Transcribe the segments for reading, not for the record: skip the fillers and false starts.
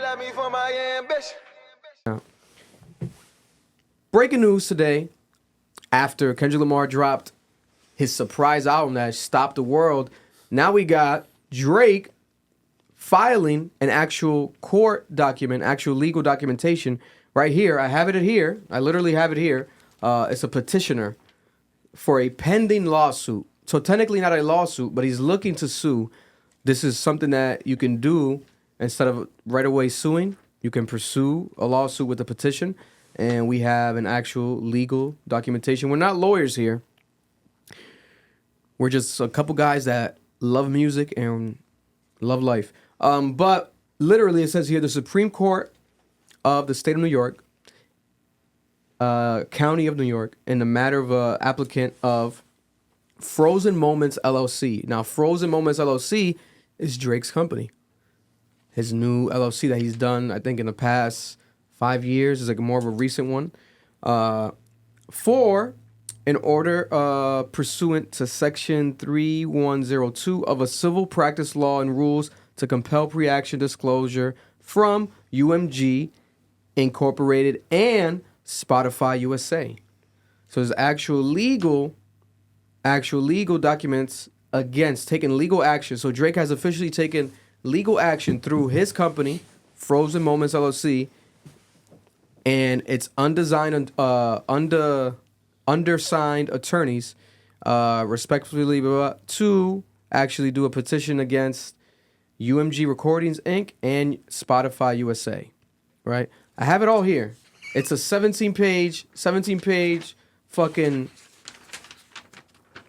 love me for my ambition. Breaking news today, after Kendrick Lamar dropped his surprise album that stopped the world, now we got Drake filing an actual court document, actual legal documentation right here. I have it here. I literally have it here. It's a petitioner for a pending lawsuit. So technically not a lawsuit, but he's looking to sue. This is something that you can do instead of right away suing. You can pursue a lawsuit with a petition, and we have an actual legal documentation. We're not lawyers here. We're just a couple guys that love music and love life. But literally it says here, the Supreme Court of the state of New York, County of New York, in the matter of applicant of Frozen Moments LLC. Now, Frozen Moments LLC is Drake's company. His new LLC that he's done, I think, in the past 5 years is like more of a recent one. For an order pursuant to Section 3102 of a civil practice law and rules to compel pre-action disclosure from UMG Incorporated and Spotify USA. So there's actual legal documents against taking legal action. So Drake has officially taken legal action through his company, Frozen Moments LLC, and its undersigned attorneys, respectfully, to actually do a petition against UMG Recordings Inc. and Spotify USA. Right? I have it all here. It's a 17-page fucking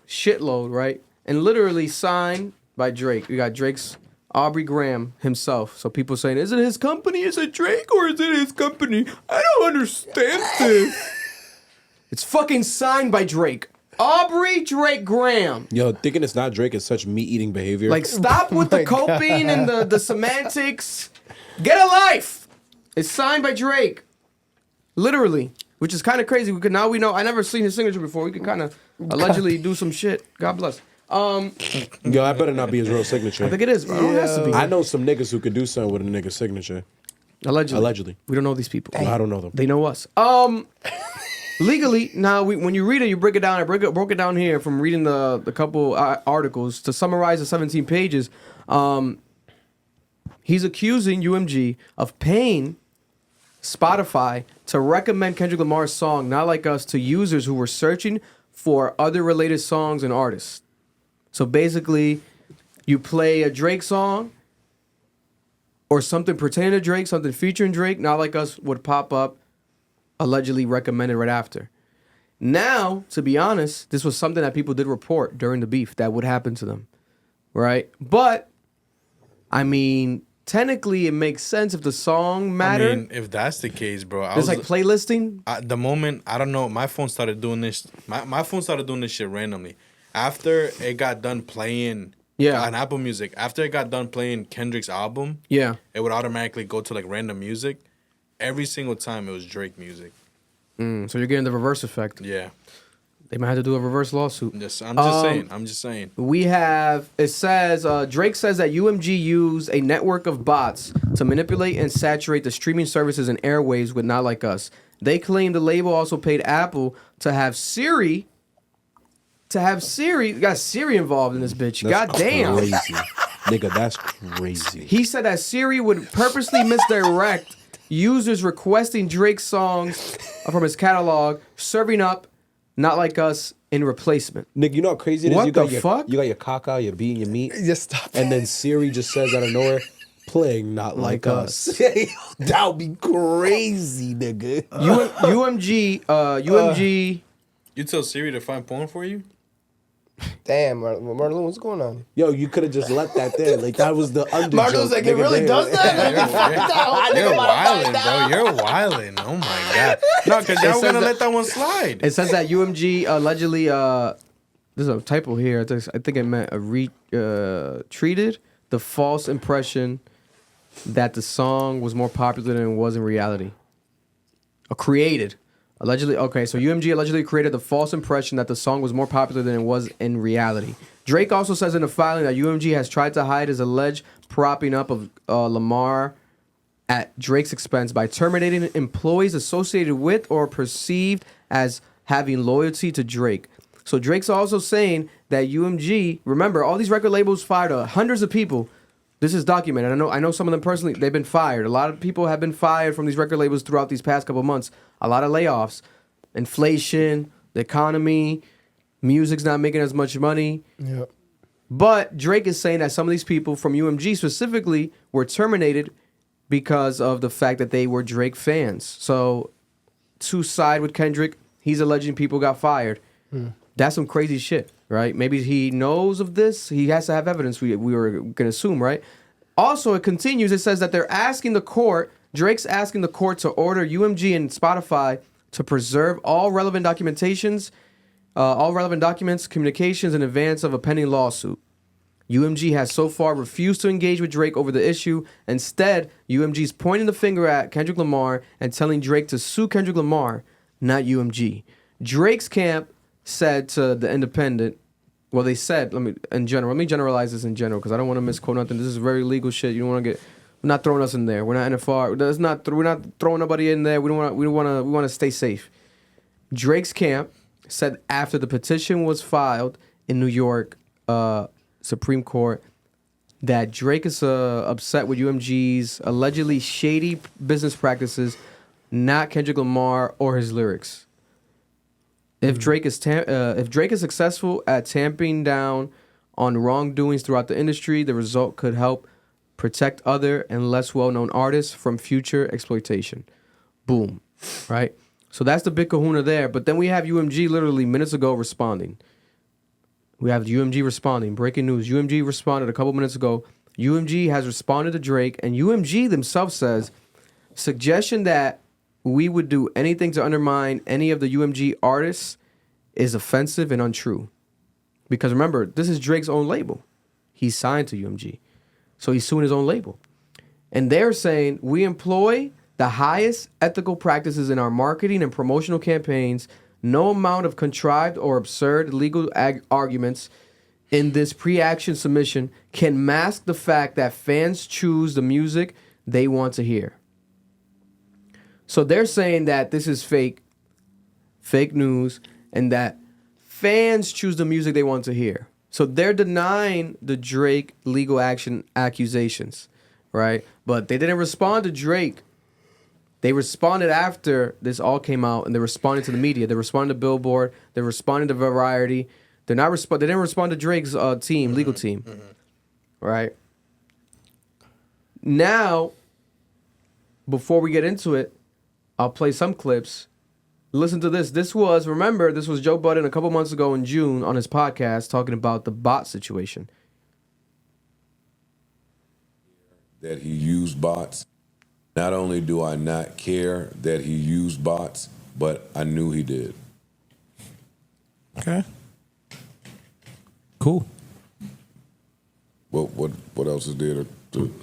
shitload, right? And literally signed by Drake. We got Drake's Aubrey Graham himself. So people saying, is it his company? Is it Drake or is it his company? I don't understand this. It's fucking signed by Drake. Aubrey Drake Graham. Yo, thinking it's not Drake is such meat-eating behavior. Like, stop with the coping and the semantics. Get a life. It's signed by Drake. Literally. Which is kind of crazy because now we know. I never seen his signature before. We can kind of allegedly do some shit. God bless. Yo, that better not be his real signature. I think it is, bro. Yeah. It has to be. I know some niggas who could do something with a nigga's signature. Allegedly. We don't know these people. I don't know them. They know us. Legally, now when you read it, you break it down. I broke it down here from reading the couple articles to summarize the 17 pages. He's accusing UMG of paying Spotify to recommend Kendrick Lamar's song "Not Like Us" to users who were searching for other related songs and artists. So basically, you play a Drake song or something pertaining to Drake, something featuring Drake, "Not Like Us" would pop up, allegedly recommended right after. Now, to be honest, this was something that people did report during the beef that would happen to them, right? But, I mean, technically it makes sense if the song mattered. I mean, if that's the case, bro. It's like playlisting. The moment, I don't know, my phone started doing this. My phone started doing this shit randomly. After it got done playing on Apple Music, after it got done playing Kendrick's album, it would automatically go to like random music. Every single time it was Drake music. So you're getting the reverse effect. Yeah. They might have to do a reverse lawsuit. I'm just saying. We have, it says, Drake says that UMG used a network of bots to manipulate and saturate the streaming services and airwaves with Not Like Us. They claim the label also paid Apple to have Siri. You got Siri involved in this bitch. That's goddamn. crazy. Nigga, that's crazy. He said that Siri would purposely misdirect users requesting Drake songs from his catalog, serving up Not Like Us in replacement. Nigga, you know how crazy it is? What you got the fuck? You got your caca, your bean, your meat. Just stop. And then Siri just says out of nowhere, playing Not Like Us. That would be crazy, nigga. UMG. You tell Siri to find porn for you? Damn, Marlon, what's going on? Yo, you could have just left that there. Like, that was the under Marlon's like, it really does that? You're wildin', bro. You're wildin'. Oh, my God. No, because y'all going to let that one slide. It says that UMG allegedly, there's a typo here. I think it meant treated the false impression that the song was more popular than it was in reality. Created. Allegedly, okay, so UMG allegedly created the false impression that the song was more popular than it was in reality. Drake also says in the filing that UMG has tried to hide his alleged propping up of Lamar at Drake's expense by terminating employees associated with or perceived as having loyalty to Drake. So Drake's also saying that UMG, remember, all these record labels fired hundreds of people. This is documented. I know some of them personally, they've been fired. A lot of people have been fired from these record labels throughout these past couple of months. A lot of layoffs, inflation, the economy, music's not making as much money. Yep. But Drake is saying that some of these people from UMG specifically were terminated because of the fact that they were Drake fans. So to side with Kendrick, he's alleging people got fired. That's some crazy shit, right? Maybe he knows of this. He has to have evidence, we were going to assume, right? Also, it continues. It says that they're asking the court, Drake's asking the court to order UMG and Spotify to preserve all relevant documents, communications in advance of a pending lawsuit. UMG has so far refused to engage with Drake over the issue. Instead, UMG's pointing the finger at Kendrick Lamar and telling Drake to sue Kendrick Lamar, not UMG. Drake's camp said to The Independent, well, they said, let me generalize this in general because I don't want to misquote nothing. This is very legal shit. You don't want to get, we're not throwing us in there. We're not NFR. We're not throwing nobody in there. We want to stay safe. Drake's camp said after the petition was filed in New York Supreme Court that Drake is upset with UMG's allegedly shady business practices, not Kendrick Lamar or his lyrics. If Drake is successful at tamping down on wrongdoings throughout the industry, the result could help protect other and less well-known artists from future exploitation. Boom. Right? So that's the big kahuna there. But then we have UMG literally minutes ago responding. We have UMG responding. Breaking news. UMG responded a couple minutes ago. UMG has responded to Drake, and UMG themselves says, suggestion that we would do anything to undermine any of the UMG artists is offensive and untrue. Because remember, this is Drake's own label. He's signed to UMG. So he's suing his own label. And they're saying, we employ the highest ethical practices in our marketing and promotional campaigns. No amount of contrived or absurd legal arguments in this pre-action submission can mask the fact that fans choose the music they want to hear. So they're saying that this is fake news, and that fans choose the music they want to hear. So they're denying the Drake legal action accusations, right? But they didn't respond to Drake. They responded after this all came out, and they responded to the media. They responded to Billboard. They responded to Variety. They didn't respond to Drake's legal team, right? Now, before we get into it, I'll play some clips. Listen to this. This was Joe Budden a couple months ago in June on his podcast talking about the bot situation. That he used bots. Not only do I not care that he used bots, but I knew he did. Okay. Cool. What else is there to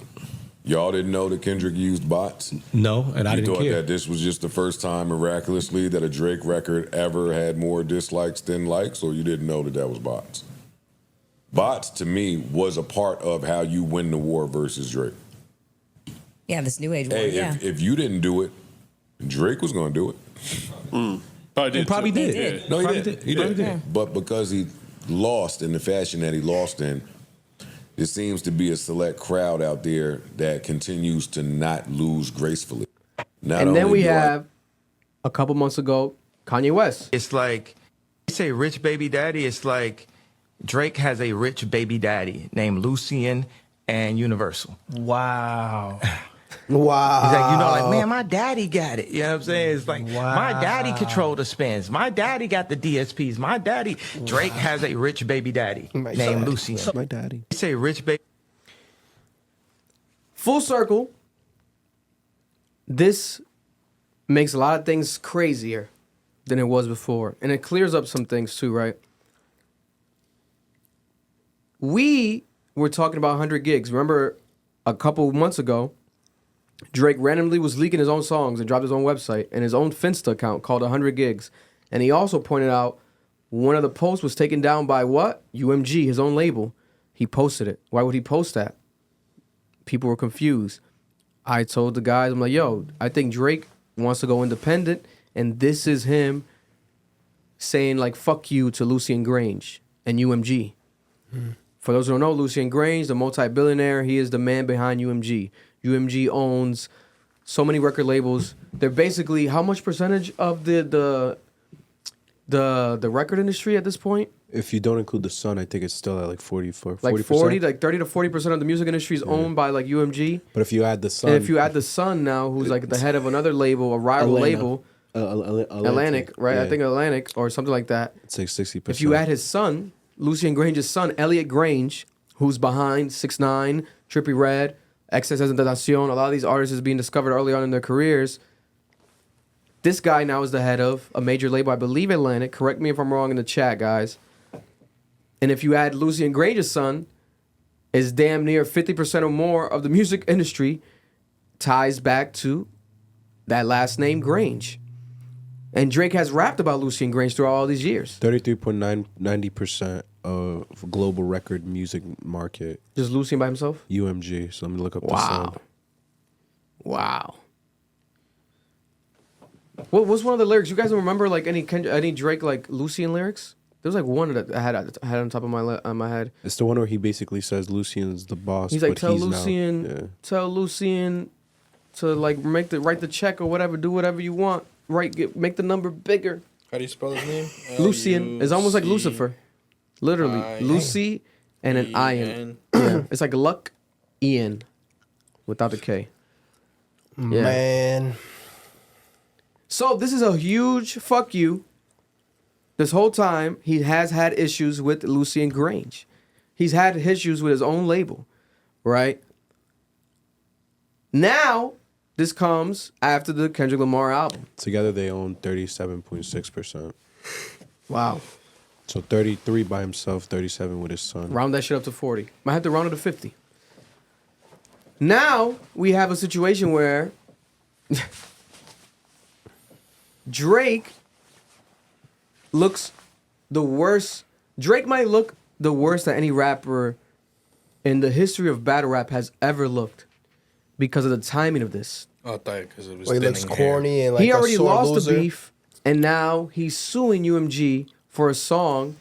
y'all didn't know that Kendrick used bots? No, and I didn't care. You thought that this was just the first time miraculously that a Drake record ever had more dislikes than likes, or you didn't know that was bots? Bots, to me, was a part of how you win the war versus Drake. Yeah, this new age war. Hey, Yeah. if you didn't do it, Drake was going to do it. Probably did. No, he did. He did. Yeah. But because he lost in the fashion that he lost in, there seems to be a select crowd out there that continues to not lose gracefully. And then we have, a couple months ago, Kanye West. It's like, you say rich baby daddy, it's like Drake has a rich baby daddy named Lucian and Universal. Wow. Wow. He's like, man, my daddy got it. You know what I'm saying? It's like, my daddy controlled the spins. My daddy got the DSPs. My daddy, Drake has a rich baby daddy named Lucian. My daddy. You say rich baby. Full circle. This makes a lot of things crazier than it was before. And it clears up some things too, right? We were talking about 100 gigs. Remember a couple months ago, Drake randomly was leaking his own songs and dropped his own website and his own Finsta account called 100 gigs. And he also pointed out one of the posts was taken down by what? UMG, his own label. He posted it. Why would he post that? People were confused. I told the guys, I'm like, yo, I think Drake wants to go independent, and this is him saying like fuck you to Lucian Grange and UMG. For those who don't know, Lucian Grange, the multi-billionaire, he is the man behind UMG. UMG owns so many record labels. They're basically how much percentage of the record industry at this point? If you don't include the Sun, I think it's still at like 40%. Like 40, like 30 to 40% of the music industry is owned by like UMG. But if you add the Sun, and if you add the Sun now, who's like the head of another label, a rival label, Atlantic, right? I think Atlantic or something like that. It's like 60%. If you add his son, Lucian Grange's son, Elliot Grange, who's behind 6ix9ine, Trippie Redd, XXXtentacion, a lot of these artists is being discovered early on in their careers. This guy now is the head of a major label, I believe Atlantic. Correct me if I'm wrong in the chat, guys. And if you add Lucian Grange's son, is damn near 50% or more of the music industry ties back to that last name, Grange. And Drake has rapped about Lucian Grange throughout all these years. 33.90% of global record music market. Just Lucian by himself? UMG. So let me look up the Sun. Wow. What was one of the lyrics? You guys remember like any Drake like Lucian lyrics? There was like one that I had on top of my head. It's the one where he basically says Lucian's the boss. He's like, but tell he's Lucian to like write the check or whatever, do whatever you want. Make the number bigger. How do you spell his name? Lucian. It's almost like Lucifer. Literally. Lucy and an I-N. Yeah. It's like Luck Ian without the K. Yeah. Man. So this is a huge fuck you. This whole time, he has had issues with Lucian Grange. He's had issues with his own label, right? Now, this comes after the Kendrick Lamar album. Together, they own 37.6%. Wow. So 33 by himself, 37 with his son. Round that shit up to 40. Might have to round it to 50. Now, we have a situation where Drake looks the worst. Drake might look the worst that any rapper in the history of battle rap has ever looked because of the timing of this. Oh, because it was he looks hair. corny and like he already lost loser. the beef, and now he's suing UMG for a song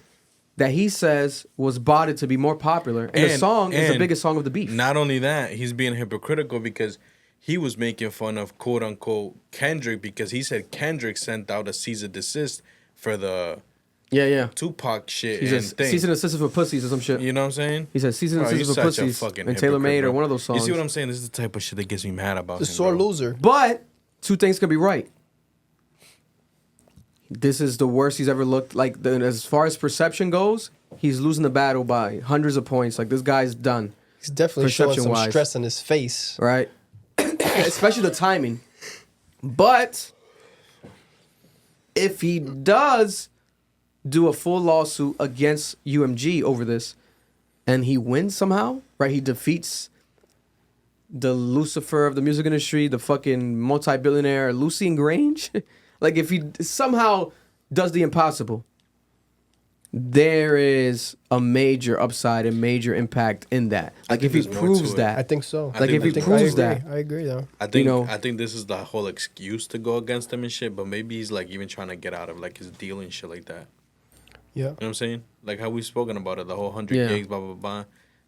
that he says was botted to be more popular. And the song is the biggest song of the beef. Not only that, he's being hypocritical because he was making fun of quote unquote Kendrick because he said Kendrick sent out a cease and desist for the Tupac shit. He says cease and desist for pussies or some shit. You know what I'm saying? He said cease and desist for pussies and Taylor Made or one of those songs. You see what I'm saying? This is the type of shit that gets me mad about The him, sore bro. loser. But two things can be right. This is the worst he's ever looked. Like as far as perception goes, he's losing the battle by hundreds of points. Like this guy's done. He's definitely showing some perception-wise. stress on his face. Right. Especially the timing. But if he does do a full lawsuit against UMG over this and he wins somehow, right? He defeats the Lucifer of the music industry, the fucking multi-billionaire Lucian Grange. Like if he somehow does the impossible, there is a major upside and major impact in that. Like if he proves that. I think so. Like if he proves that. I agree though. I think this is the whole excuse to go against him and shit, but maybe he's like even trying to get out of like his deal and shit like that. Yeah. You know what I'm saying? Like how we've spoken about it, the whole 100 gigs, blah blah blah.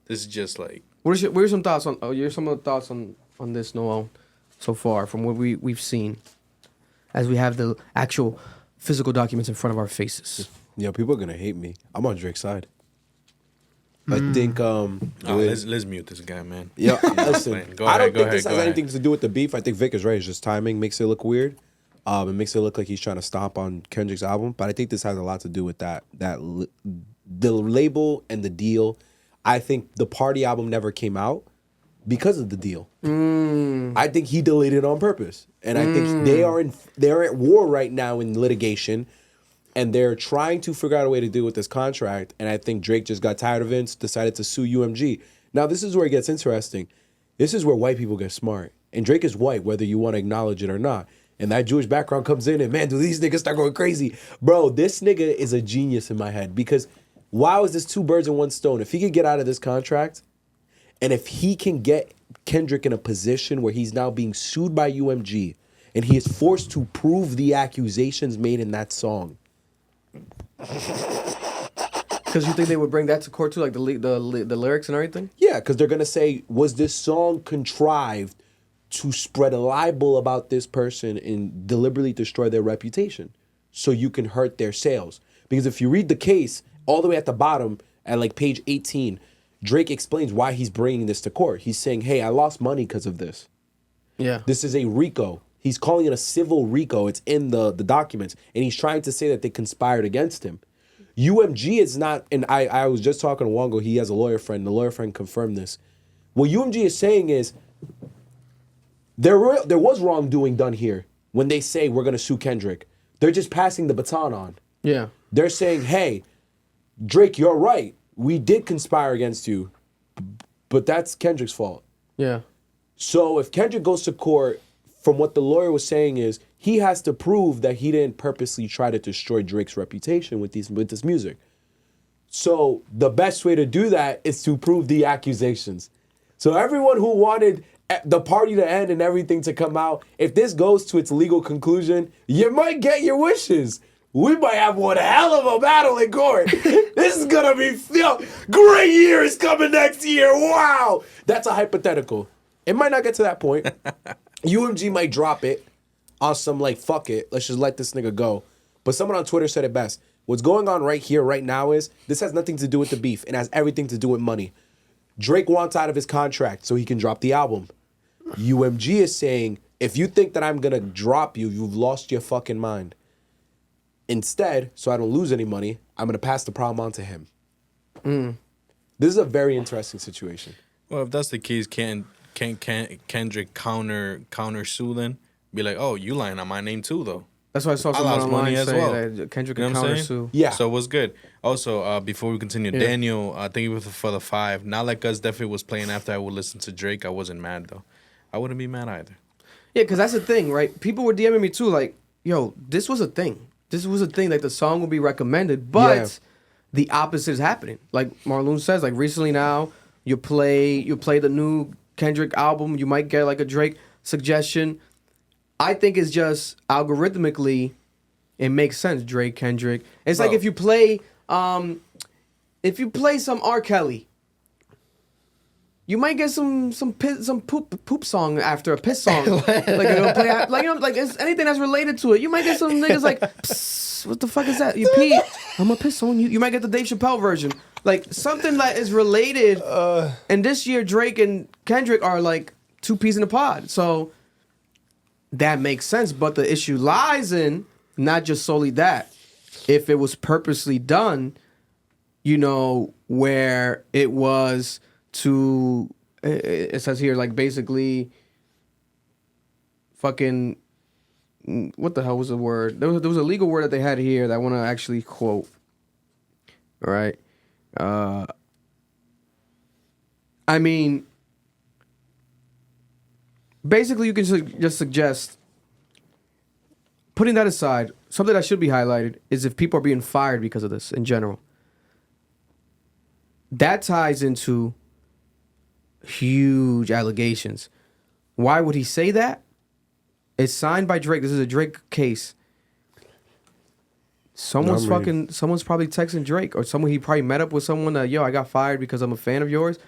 This is just like What are some thoughts on some of the thoughts on this, Noel, so far from what we've seen as we have the actual physical documents in front of our faces. Yeah, people are gonna hate me. I'm on Drake's side. I think let's mute this guy, man. Yeah, listen. I don't think this has ahead. anything to do with the beef. I think Vic is right. It's just timing makes it look weird. It makes it look like he's trying to stomp on Kendrick's album. But I think this has a lot to do with the label and the deal. I think the Party album never came out because of the deal. I think he delayed it on purpose, and I think they're at war right now in litigation. And they're trying to figure out a way to deal with this contract. And I think Drake just got tired of it and decided to sue UMG. Now, this is where it gets interesting. This is where white people get smart. And Drake is white, whether you want to acknowledge it or not. And that Jewish background comes in and, man, do these niggas start going crazy? Bro, this nigga is a genius in my head. Because wow, is this two birds in one stone? If he could get out of this contract, and if he can get Kendrick in a position where he's now being sued by UMG and he is forced to prove the accusations made in that song. Because you think they would bring that to court too, like the lyrics and everything? Yeah, because they're going to say, was this song contrived to spread a libel about this person and deliberately destroy their reputation so you can hurt their sales? Because if you read the case, all the way at the bottom, at like page 18, Drake explains why he's bringing this to court. He's saying, hey, I lost money because of this. Yeah. This is a RICO. He's calling it a civil RICO. It's in the documents. And he's trying to say that they conspired against him. UMG is not, and I was just talking to Wongo, he has a lawyer friend. The lawyer friend confirmed this. What UMG is saying is, there was wrongdoing done here when they say we're going to sue Kendrick. They're just passing the baton on. Yeah. They're saying, hey, Drake, you're right. We did conspire against you, but that's Kendrick's fault. Yeah. So if Kendrick goes to court, from what the lawyer was saying is, he has to prove that he didn't purposely try to destroy Drake's reputation with this music. So the best way to do that is to prove the accusations. So everyone who wanted the party to end and everything to come out, if this goes to its legal conclusion, you might get your wishes. We might have one hell of a battle in court. This is gonna be great year is coming next year. Wow. That's a hypothetical. It might not get to that point. UMG might drop it on some like, fuck it, let's just let this nigga go. But someone on Twitter said it best. What's going on right here, right now is, this has nothing to do with the beef. It has everything to do with money. Drake wants out of his contract so he can drop the album. UMG is saying, if you think that I'm gonna drop you, you've lost your fucking mind. Instead, so I don't lose any money, I'm gonna pass the problem on to him. This is a very interesting situation. Well, if that's the case, can Kendrick counter sue then? Be like, oh, you lying on my name too, though. That's why I saw someone online say that Kendrick can counter sue. Yeah. So what's good? Also, before we continue, Daniel, thank you for the 5. Not Like Us definitely was playing after I would listen to Drake. I wasn't mad though. I wouldn't be mad either. Yeah, because that's the thing, right? People were DMing me too, like, yo, this was a thing. This was a thing, like the song would be recommended, but the opposite is happening. Like Marlon says, like recently now, you play the new Kendrick album, you might get like a Drake suggestion. I think it's just algorithmically, it makes sense. Drake, Kendrick. It's like if you play some R. Kelly, you might get some poop song after a piss song. Like it'll play like it's anything that's related to it. You might get some niggas like, psst, what the fuck is that? You pee? I'm gonna piss on you. You might get the Dave Chappelle version. Like something that is related. And this year Drake and Kendrick are like 2 peas in a pod. So that makes sense. But the issue lies in not just solely that. If it was purposely done, you know, where it was to, it says here, like basically fucking, what the hell was the word? There was a legal word that they had here that I want to actually quote. All right. I mean, basically you can just suggest, putting that aside, something that should be highlighted is if people are being fired because of this in general. That ties into huge allegations. Why would he say that? It's signed by Drake. This is a Drake case. Someone's probably texting Drake, or someone he probably met up with someone that, yo, I got fired because I'm a fan of yours.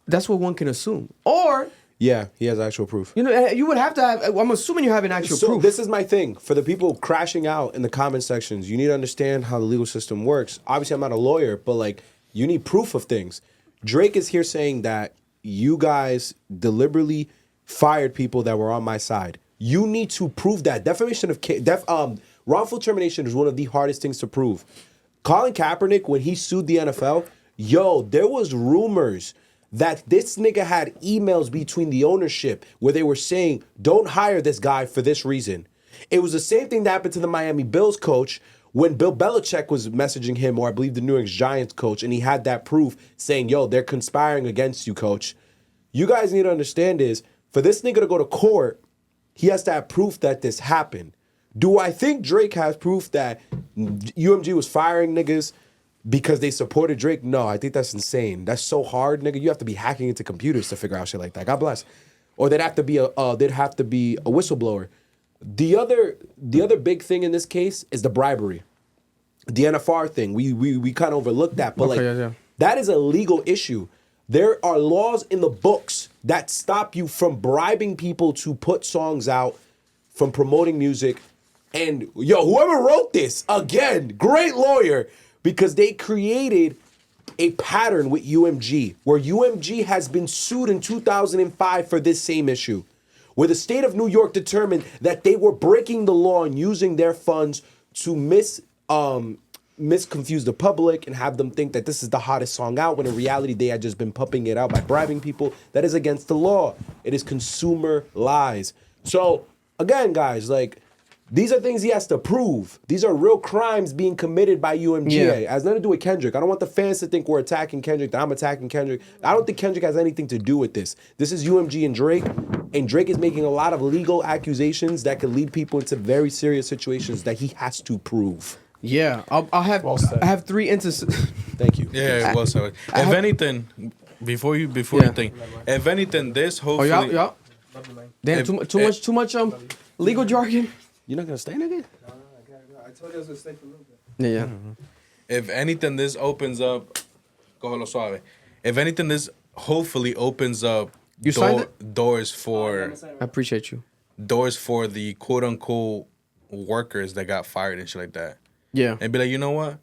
That's what one can assume. Or yeah, he has actual proof. You know, you would have to have, I'm assuming you have an actual proof. This is my thing. For the people crashing out in the comment sections, you need to understand how the legal system works. Obviously, I'm not a lawyer, but like, you need proof of things. Drake is here saying that you guys deliberately fired people that were on my side. You need to prove that. Wrongful termination is one of the hardest things to prove. Colin Kaepernick, when he sued the NFL, there was rumors that this nigga had emails between the ownership where they were saying, don't hire this guy for this reason. It was the same thing that happened to the Miami Bills coach when Bill Belichick was messaging him, or I believe the New York Giants coach, and he had that proof saying, they're conspiring against you, coach. You guys need to understand is, for this nigga to go to court, he has to have proof that this happened. Do I think Drake has proof that UMG was firing niggas because they supported Drake. No, I think that's insane. That's so hard, nigga. You have to be hacking into computers to figure out shit like that. God bless. Or they'd have to be a whistleblower. The other big thing in this case is the bribery. The NFR thing. We kind of overlooked that, but that is a legal issue. There are laws in the books that stop you from bribing people to put songs out, from promoting music. And whoever wrote this, again, great lawyer, because they created a pattern with UMG, where UMG has been sued in 2005 for this same issue, where the state of New York determined that they were breaking the law and using their funds to misconfuse the public and have them think that this is the hottest song out, when in reality they had just been pumping it out by bribing people. That is against the law. It is consumer lies. So again, guys, like, these are things he has to prove. These are real crimes being committed by UMG. It has nothing to do with Kendrick. I don't want the fans to think we're attacking Kendrick, that I'm attacking Kendrick. I don't think Kendrick has anything to do with this. This is UMG and Drake is making a lot of legal accusations that could lead people into very serious situations that he has to prove. Yeah, I have 3 instances. Thank you. Yeah, well said. If anything, before you think, if anything, this hopefully. Oh, y'all. Damn, too much legal jargon. You're not gonna stay, nigga? No, I told you I was gonna stay for a little bit. Yeah. Mm-hmm. If anything, this opens up. Cógelo suave. If anything, this hopefully opens up doors for. I appreciate you. Doors for the quote unquote workers that got fired and shit like that. Yeah. And be like, you know what?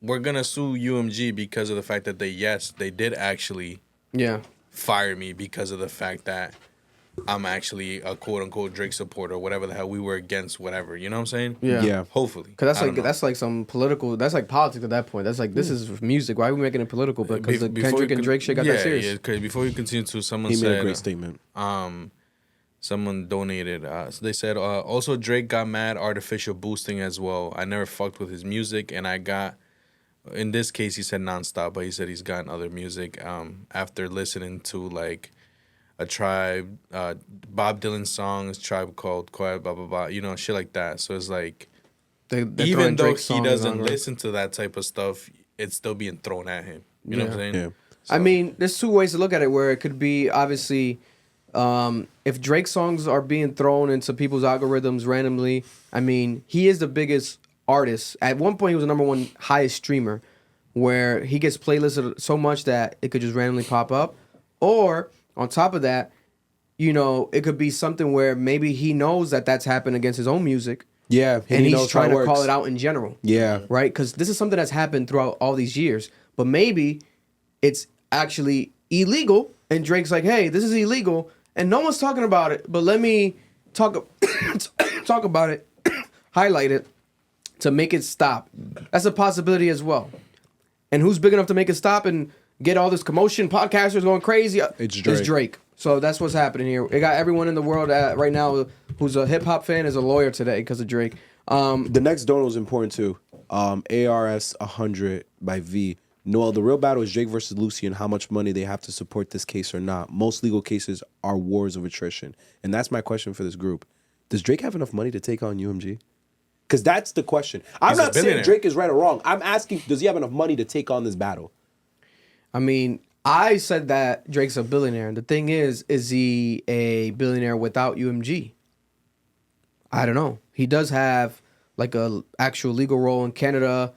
We're gonna sue UMG because of the fact that they did actually fire me because of the fact that I'm actually a quote unquote Drake supporter, whatever the hell, we were against whatever. You know what I'm saying? Yeah. Hopefully. Because that's like some political. That's like politics at that point. That's like this is music. Why are we making it political? Because the Kendrick and Drake shit got that serious. Yeah. Because before you continue to, someone he said made a great statement. Someone donated. So they said also Drake got mad artificial boosting as well. I never fucked with his music, and I got. In this case, he said nonstop, but he said he's gotten other music after listening to like a Tribe, Bob Dylan songs, Tribe Called Quiet, blah blah blah, you know, shit like that. So it's like, even though he doesn't listen to that type of stuff, it's still being thrown at him. You know what I'm saying? Yeah. So. I mean, there's 2 ways to look at it. Where it could be obviously, if Drake songs are being thrown into people's algorithms randomly. I mean, he is the biggest artist. At one point, he was the #1 highest streamer, where he gets playlisted so much that it could just randomly pop up, or on top of that, you know, it could be something where maybe he knows that that's happened against his own music. Yeah, and he's trying to call it out in general. Yeah. Right? Because this is something that's happened throughout all these years. But maybe it's actually illegal, and Drake's like, hey, this is illegal, and no one's talking about it, but let me talk about it, highlight it, to make it stop. That's a possibility as well. And who's big enough to make it stop and get all this commotion, podcasters going crazy? It's Drake. So that's what's happening here. It got everyone in the world right now who's a hip-hop fan is a lawyer today because of Drake. The next donor is important too. ARS 100 by V. Noel, the real battle is Drake versus Lucian, how much money they have to support this case or not. Most legal cases are wars of attrition. And that's my question for this group. Does Drake have enough money to take on UMG? Because that's the question. I'm not saying Drake is right or wrong. I'm asking, does he have enough money to take on this battle? I mean, I said that Drake's a billionaire. The thing is he a billionaire without UMG? I don't know. He does have like a actual legal role in Canada.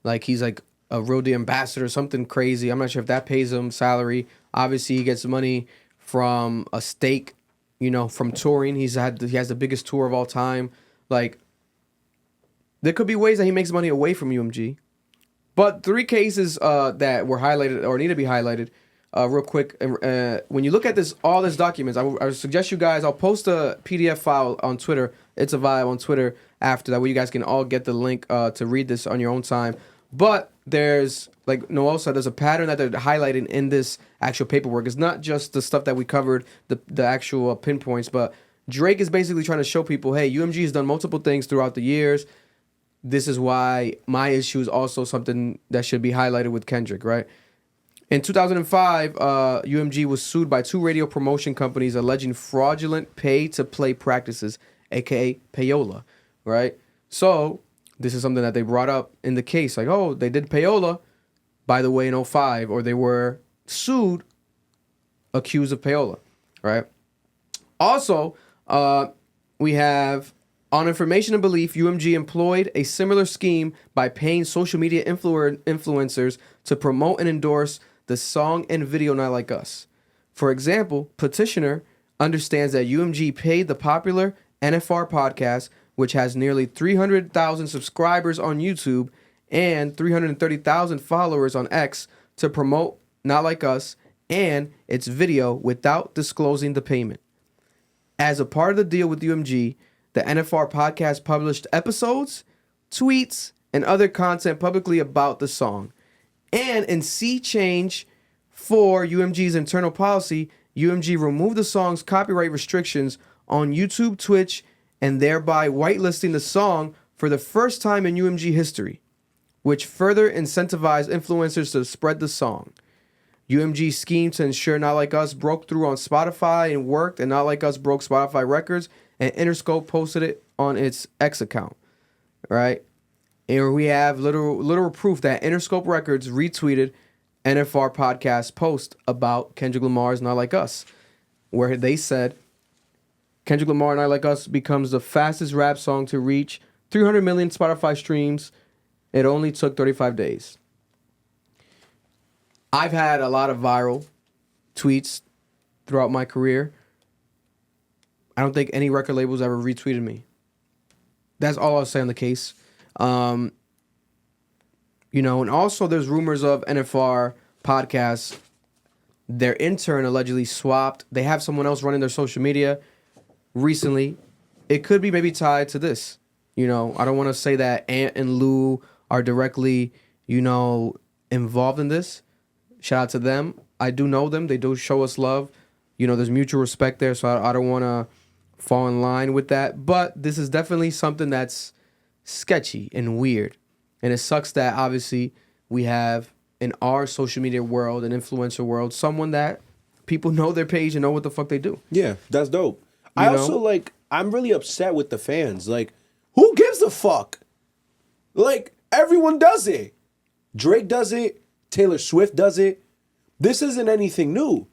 Like he's like a roadie ambassador, something crazy. I'm not sure if that pays him salary. Obviously, he gets money from a stake, you know, from touring. He has the biggest tour of all time. Like, there could be ways that he makes money away from UMG. But 3 cases that were highlighted or need to be highlighted real quick. When you look at all this documents, I suggest you guys, I'll post a PDF file on Twitter. It's a vibe on Twitter after that, where you guys can all get the link to read this on your own time. But there's, like Noel said, there's a pattern that they're highlighting in this actual paperwork. It's not just the stuff that we covered, the actual pinpoints, but Drake is basically trying to show people, hey, UMG has done multiple things throughout the years. This is why my issue is also something that should be highlighted with Kendrick, right? In 2005, UMG was sued by 2 radio promotion companies alleging fraudulent pay-to-play practices, a.k.a. payola, right? So this is something that they brought up in the case. Like, oh, they did payola, by the way, in 2005, or they were sued, accused of payola, right? Also, we have, on information and belief, UMG employed a similar scheme by paying social media influencers to promote and endorse the song and video Not Like Us. For example, Petitioner understands that UMG paid the popular NFR podcast, which has nearly 300,000 subscribers on YouTube and 330,000 followers on X, to promote Not Like Us and its video without disclosing the payment. As a part of the deal with UMG, the NFR podcast published episodes, tweets, and other content publicly about the song. And in sea change for UMG's internal policy, UMG removed the song's copyright restrictions on YouTube, Twitch, and thereby whitelisting the song for the first time in UMG history, which further incentivized influencers to spread the song. UMG's scheme to ensure Not Like Us broke through on Spotify and worked, and Not Like Us broke Spotify records, and Interscope posted it on its X account, right? And we have literal proof that Interscope Records retweeted NFR podcast post about Kendrick Lamar's Not Like Us, where they said, Kendrick Lamar Not Like Us becomes the fastest rap song to reach 300 million Spotify streams. It only took 35 days. I've had a lot of viral tweets throughout my career. I don't think any record labels ever retweeted me. That's all I'll say on the case. And also there's rumors of NFR podcasts. Their intern allegedly swapped. They have someone else running their social media recently. It could be maybe tied to this. I don't want to say that Ant and Lou are directly, involved in this. Shout out to them. I do know them. They do show us love. There's mutual respect there, so I don't want to fall in line with that. But this is definitely something that's sketchy and weird. And it sucks that obviously we have in our social media world and influencer world someone that people know their page and know what the fuck they do. Yeah, that's dope. Also I'm really upset with the fans. Like, who gives a fuck? Like, everyone does it. Drake does it. Taylor Swift does it. This isn't anything new.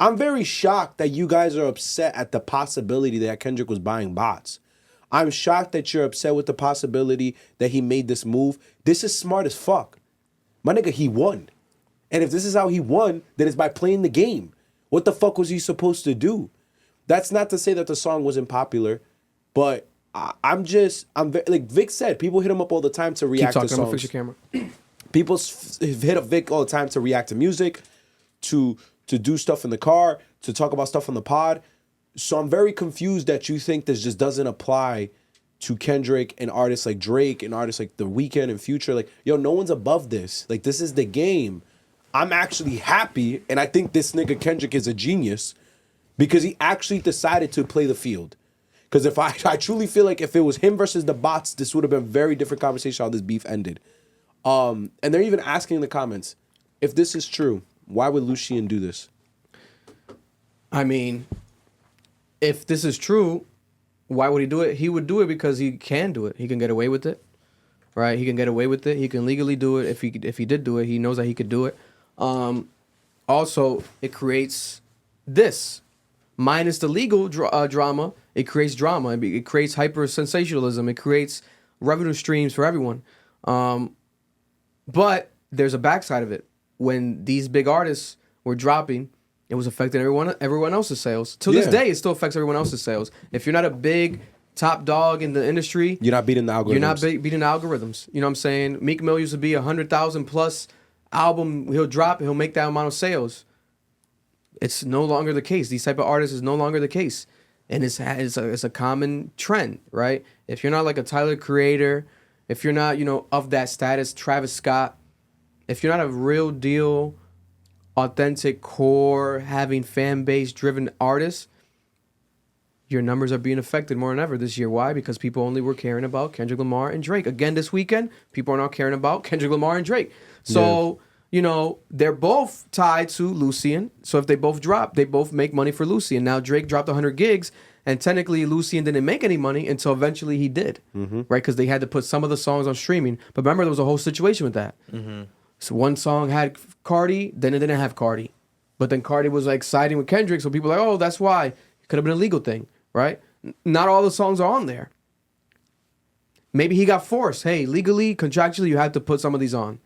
I'm very shocked that you guys are upset at the possibility that Kendrick was buying bots. I'm shocked that you're upset with the possibility that he made this move. This is smart as fuck. My nigga, he won. And if this is how he won, then it's by playing the game. What the fuck was he supposed to do? That's not to say that the song wasn't popular, but I'm like Vic said, people hit him up all the time to react to songs. I'm gonna fix your camera. People hit up Vic all the time to react to music, to do stuff in the car, to talk about stuff on the pod. So I'm very confused that you think this just doesn't apply to Kendrick and artists like Drake and artists like The Weeknd and Future. Like, no one's above this. Like, this is the game. I'm actually happy, and I think this nigga Kendrick is a genius because he actually decided to play the field. Because if I truly feel like if it was him versus the bots, this would have been a very different conversation how this beef ended. And they're even asking in the comments, if this is true, why would Lucian do this? I mean, if this is true, why would he do it? He would do it because he can do it. He can get away with it, right? He can get away with it. He can legally do it. If he did do it, he knows that he could do it. Also, it creates this. Minus the legal drama, it creates drama. It creates hyper sensationalism. It creates revenue streams for everyone. But there's a backside of it. When these big artists were dropping, it was affecting everyone else's sales. To this day, it still affects everyone else's sales. If you're not a big top dog in the industry, you're not beating the algorithms. You're not beating the algorithms. You know what I'm saying? Meek Mill used to be 100,000 plus album. He'll drop. He'll make that amount of sales. It's no longer the case. These type of artists is no longer the case, and it's a common trend, right? If you're not like a Tyler Creator, if you're not of that status, Travis Scott, if you're not a real deal, authentic core, having fan base driven artist, your numbers are being affected more than ever this year. Why? Because people only were caring about Kendrick Lamar and Drake. Again, this weekend, people are not caring about Kendrick Lamar and Drake. So, they're both tied to Lucian. So if they both drop, they both make money for Lucian. Now Drake dropped 100 gigs. And technically, Lucian didn't make any money until eventually he did, right? Because they had to put some of the songs on streaming. But remember, there was a whole situation with that. So one song had Cardi, then it didn't have Cardi. But then Cardi was like siding with Kendrick, so people were like, oh, that's why. It could have been a legal thing, right? Not all the songs are on there. Maybe he got forced. Hey, legally, contractually, you have to put some of these on.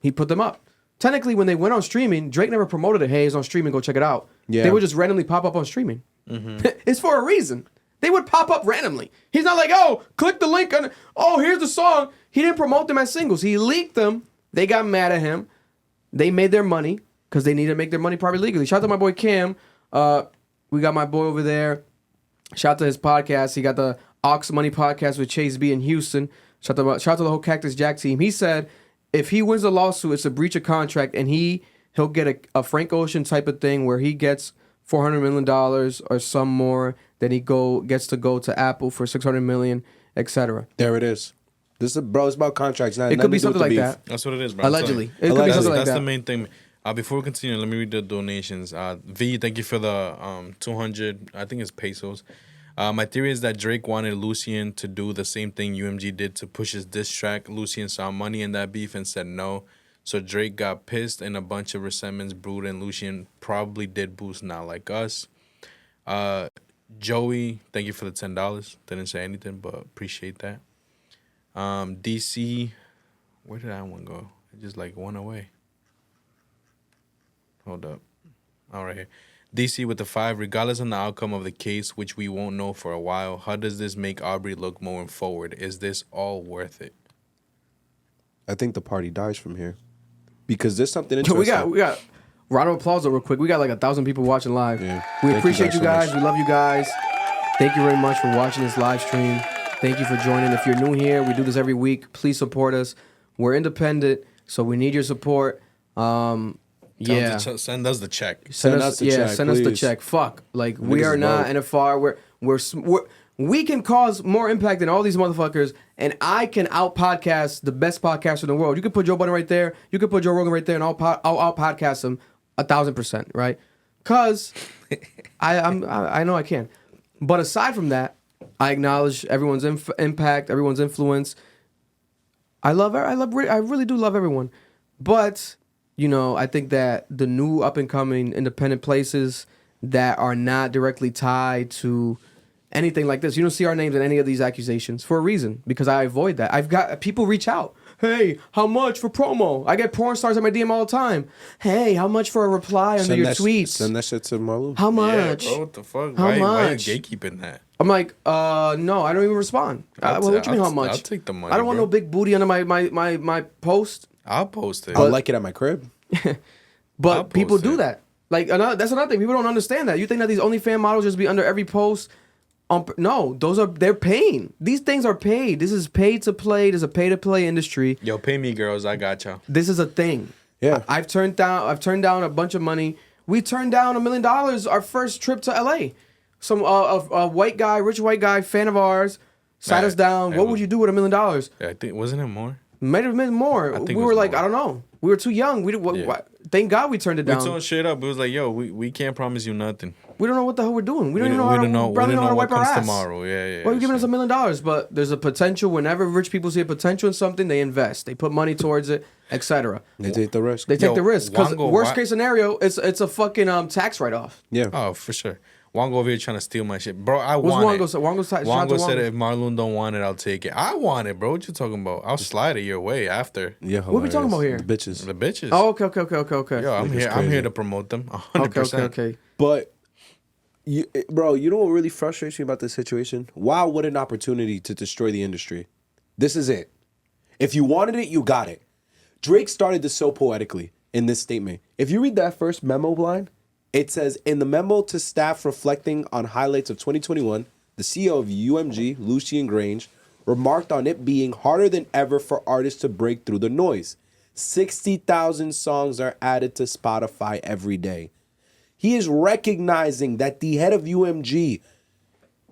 He put them up. Technically, when they went on streaming, Drake never promoted it. Hey, it's on streaming. Go check it out. Yeah. They would just randomly pop up on streaming. It's for a reason. They would pop up randomly. He's not like, oh, click the link. Oh, here's the song. He didn't promote them as singles. He leaked them. They got mad at him. They made their money because they needed to make their money probably legally. Shout out to my boy Cam. We got my boy over there. Shout out to his podcast. He got the Ox Money podcast with Chase B in Houston. Shout out to the whole Cactus Jack team. He said if he wins the lawsuit, it's a breach of contract, and he'll get a Frank Ocean type of thing where he gets $400 million or some more. Then he gets to go to Apple for $600 million, etc. There it is. This is it's about contracts. It could be something like that. That's what it is, bro. Allegedly, it could be something like that. That's the main thing. Before we continue, let me read the donations. V, thank you for the 200. I think it's pesos. My theory is that Drake wanted Lucian to do the same thing UMG did to push his diss track. Lucian saw money in that beef and said no. So Drake got pissed and a bunch of resentments brewed, and Lucian probably did boost Not Like Us. Joey, thank you for the $10. Didn't say anything, but appreciate that. DC, where did that one go? It just like went away. Hold up. All right here. DC with the 5. Regardless of the outcome of the case, which we won't know for a while, how does this make Aubrey look moving forward? Is this all worth it? I think the party dies from here. Because there's something interesting. We got round of applause real quick. We got like 1,000 people watching live. Yeah. We appreciate you guys. We love you guys. Thank you very much for watching this live stream. Thank you for joining. If you're new here, we do this every week. Please support us. We're independent, so we need your support. Yeah, send us the check. Send us the check. Fuck, like we are not NFR. We can cause more impact than all these motherfuckers, and I can out podcast the best podcaster in the world. You can put Joe Budden right there. You can put Joe Rogan right there, and I'll out podcast them 1,000%, right? Cause I know I can. But aside from that, I acknowledge everyone's impact, everyone's influence. I really do love everyone, but. You know, I think that the new up-and-coming independent places that are not directly tied to anything like this, you don't see our names in any of these accusations for a reason, because I avoid that. I've got people reach out. Hey, how much for promo? I get porn stars at my DM all the time. Hey, how much for a reply under your tweets? Send that shit to Marlon. How much? Yeah, bro, what the fuck? How much? Why are you gatekeeping that? I'm like, no, I don't even respond. What do you mean how much? I'll take the money, I don't want no big booty under my post. I'll post it. I like it at my crib. But people do that. Like that's another thing. People don't understand that. You think that these OnlyFans models just be under every post? No, they're paying. These things are paid. This is paid to play. There's a pay to play industry. Yo, pay me, girls. I got y'all. This is a thing. Yeah. I've turned down a bunch of money. We turned down $1 million our first trip to LA. Some a white guy, rich white guy, fan of ours, sat us down. What would you do with $1 million? Yeah, I think wasn't it more? Might have been more. We were like, more. I don't know. We were too young. Thank God we turned it down. We told straight up. It was like, yo, we can't promise you nothing. We don't know what the hell we're doing. We don't even know how to wipe our ass. Tomorrow. Yeah. Why are you giving us $1 million? But there's a potential. Whenever rich people see a potential in something, they invest. They put money towards it, etc. They take the risk. They take the risk because worst case scenario, it's a fucking tax write off. Yeah. Oh, for sure. Wango over here trying to steal my shit, bro. Wango said if Marlon don't want it, I'll take it. I want it, bro. What you talking about? I'll slide it your way after. Yeah. What are we talking about here? The bitches. The bitches. Oh, okay. Yo, I'm here to promote them. 100%. Okay. But you know what really frustrates me about this situation? Wow, what an opportunity to destroy the industry. This is it. If you wanted it, you got it. Drake started this so poetically in this statement. If you read that first memo line, it says, in the memo to staff reflecting on highlights of 2021, the CEO of UMG, Lucian Grange, remarked on it being harder than ever for artists to break through the noise. 60,000 songs are added to Spotify every day. He is recognizing that the head of UMG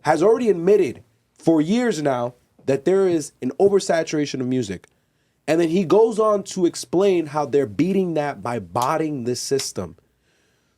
has already admitted for years now that there is an oversaturation of music. And then he goes on to explain how they're beating that by botting the system.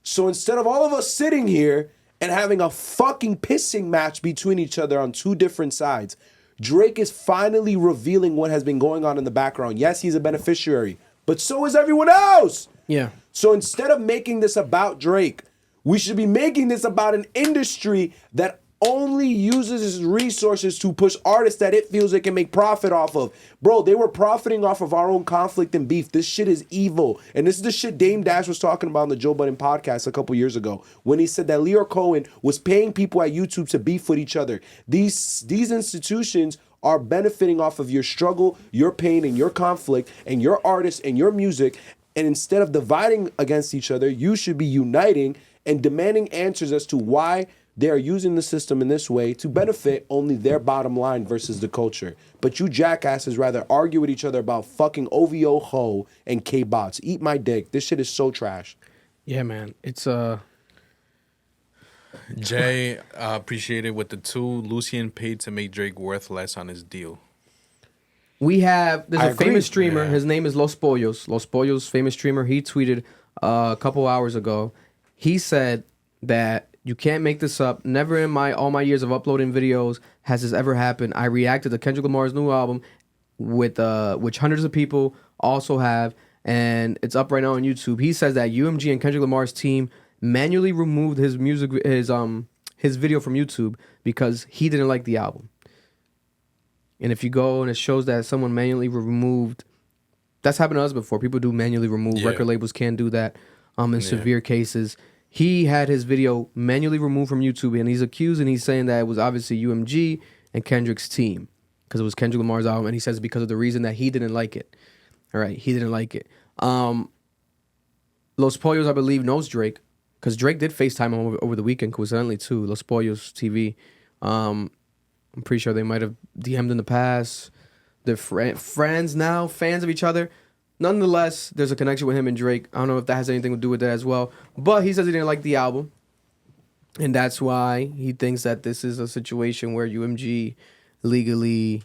So instead of all of us sitting here and having a fucking pissing match between each other on two different sides. Drake is finally revealing what has been going on in the background. Yes, he's a beneficiary, but so is everyone else. Yeah. So instead of making this about Drake, we should be making this about an industry that only uses its resources to push artists that it feels it can make profit off of. Bro, they were profiting off of our own conflict and beef. This shit is evil. And this is the shit Dame Dash was talking about on the Joe Budden podcast a couple years ago when he said that Leo Cohen was paying people at YouTube to beef with each other. These institutions are benefiting off of your struggle, your pain, and your conflict, and your artists and your music. And instead of dividing against each other, you should be uniting and demanding answers as to why they are using the system in this way to benefit only their bottom line versus the culture. But you jackasses rather argue with each other about fucking OVO Ho and K-Bots. Eat my dick. This shit is so trash. Yeah, man. It's Jay appreciated with the 2. Lucian paid to make Drake worth less on his deal. There's a famous streamer. Yeah. His name is Los Pollos. Los Pollos, famous streamer. He tweeted a couple hours ago. He said that you can't make this up. Never in all my years of uploading videos has this ever happened. I reacted to Kendrick Lamar's new album, which hundreds of people also have, and it's up right now on YouTube. He says that UMG and Kendrick Lamar's team manually removed his video from YouTube because he didn't like the album. And if you go and it shows that someone manually removed, that's happened to us before. People do manually remove. Yeah. Record labels can do that in severe cases. He had his video manually removed from YouTube, and he's accused, and he's saying that it was obviously UMG and Kendrick's team because it was Kendrick Lamar's album, and he says because of the reason that he didn't like it. All right, he didn't like it. Los Pollos, I believe, knows Drake because Drake did FaceTime him over the weekend, coincidentally, too. Los Pollos TV. I'm pretty sure they might have DM'd in the past. They're friends now, fans of each other. Nonetheless, there's a connection with him and Drake. I don't know if that has anything to do with that as well. But he says he didn't like the album. And that's why he thinks that this is a situation where UMG legally,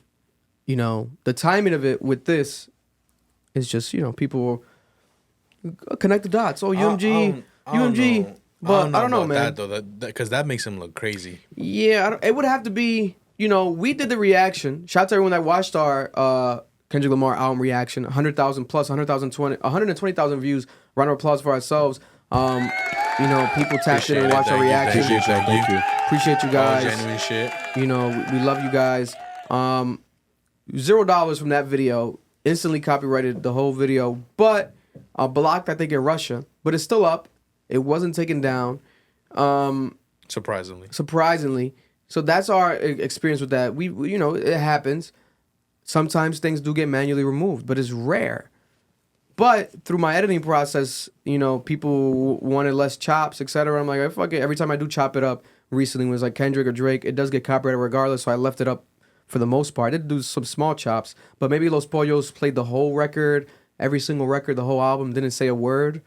the timing of it with this is just, people connect the dots. Oh, UMG. But I don't know, man. Because that makes him look crazy. Yeah, it would have to be, we did the reaction. Shout out to everyone that watched our Kendrick Lamar album reaction. 100,000 plus, 120,000 views. Round of applause for ourselves. People tapped in and watched our reaction. Thank you. Appreciate you guys. Genuine shit. We love you guys. $0 from that video. Instantly copyrighted the whole video, but blocked, I think, in Russia. But it's still up. It wasn't taken down. Surprisingly. So that's our experience with that. It happens. Sometimes things do get manually removed, but it's rare. But through my editing process, people wanted less chops, etc. I'm like, fuck it. Every time I do chop it up, recently when it was like Kendrick or Drake, it does get copyrighted regardless, so I left it up for the most part. I did do some small chops, but maybe Los Pollos played the whole record, every single record, the whole album, didn't say a word.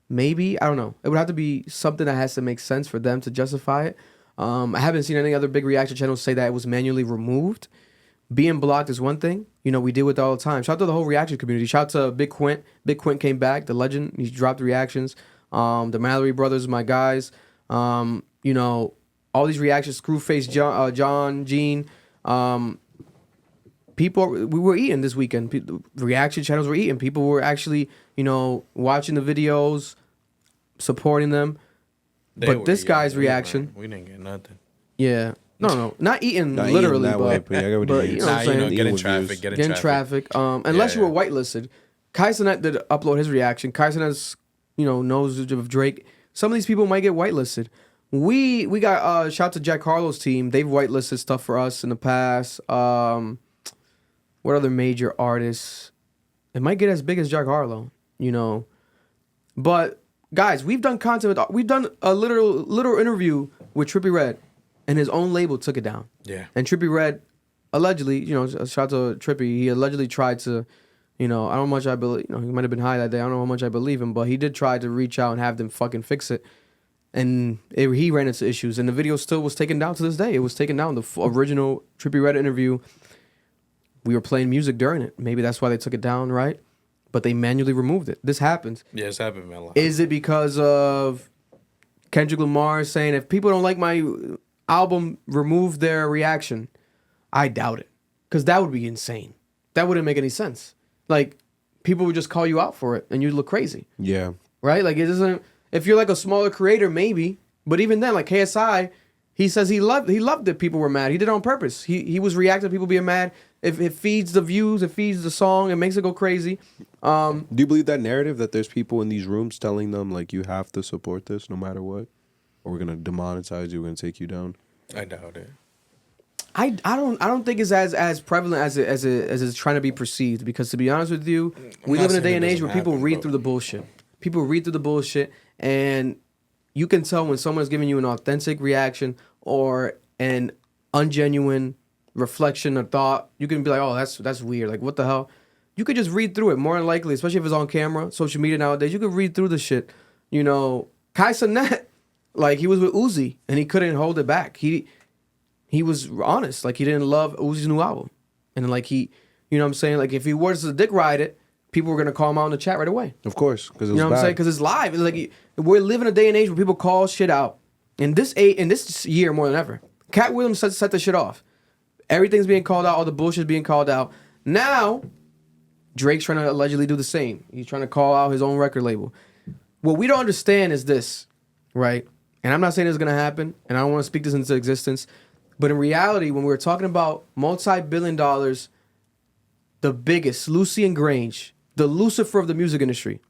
Maybe, I don't know. It would have to be something that has to make sense for them to justify it. I haven't seen any other big reaction channels say that it was manually removed. Being blocked is one thing. We deal with it all the time. Shout out to the whole reaction community. Shout out to Big Quint. Big Quint came back, the legend. He dropped reactions. The Mallory brothers, my guys. All these reactions. Screwface, John, Gene. We were eating this weekend. Reaction channels were eating. People were actually, watching the videos, supporting them. But this guy's reaction. We didn't get nothing. Yeah. No, not eating literally, but getting traffic. Getting traffic. Unless you were whitelisted. Kai Cenat did upload his reaction. Kai Cenat's, knows of Drake. Some of these people might get whitelisted. We got shout out to Jack Harlow's team. They've whitelisted stuff for us in the past. What other major artists? It might get as big as Jack Harlow, But guys, we've done content we've done a literal interview with Trippie Redd. And his own label took it down. Yeah. And Trippie Redd, allegedly, shout out to Trippie, he allegedly tried to, I don't know how much I believe, he might have been high that day, I don't know how much I believe him, but he did try to reach out and have them fucking fix it. And he ran into issues. And the video still was taken down to this day. It was taken down. The original Trippie Redd interview, we were playing music during it. Maybe that's why they took it down, right? But they manually removed it. This happens. Yeah, it's happened, man. Is it because of Kendrick Lamar saying, if people don't like my album, remove their reaction. I doubt it. Because that would be insane. That wouldn't make any sense. Like, people would just call you out for it and you'd look crazy. Yeah. Right? Like, it doesn't, if you're like a smaller creator, maybe. But even then, like KSI, he says he loved that people were mad. He did it on purpose. He was reacting to people being mad. If it feeds the views, it feeds the song, it makes it go crazy. Do you believe that narrative that there's people in these rooms telling them like you have to support this no matter what, or we're gonna demonetize you, we're gonna take you down? I doubt it. I don't think it's as prevalent as it's trying to be perceived, because to be honest with you, we live in a day and age where people read through the bullshit. People read through the bullshit, and you can tell when someone's giving you an authentic reaction or an ungenuine reflection or thought. You can be like, oh, that's weird. Like, what the hell? You could just read through it, more than likely, especially if it's on camera, social media nowadays. You could read through the shit. You know, Kai Cenat, like, he was with Uzi, and he couldn't hold it back. He was honest. Like, he didn't love Uzi's new album. And, like, you know what I'm saying? Like, if he was to dick ride it, people were going to call him out in the chat right away. Of course, because you know what I'm saying? Because it's live. It's like, we're living a day and age where people call shit out. In this year, more than ever, Cat Williams set the shit off. Everything's being called out. All the bullshit's being called out. Now, Drake's trying to allegedly do the same. He's trying to call out his own record label. What we don't understand is this, right? And I'm not saying it's going to happen, and I don't want to speak this into existence, but in reality, when we're talking about multi-billion dollars, the biggest, Lucian Grange, the Lucifer of the music industry,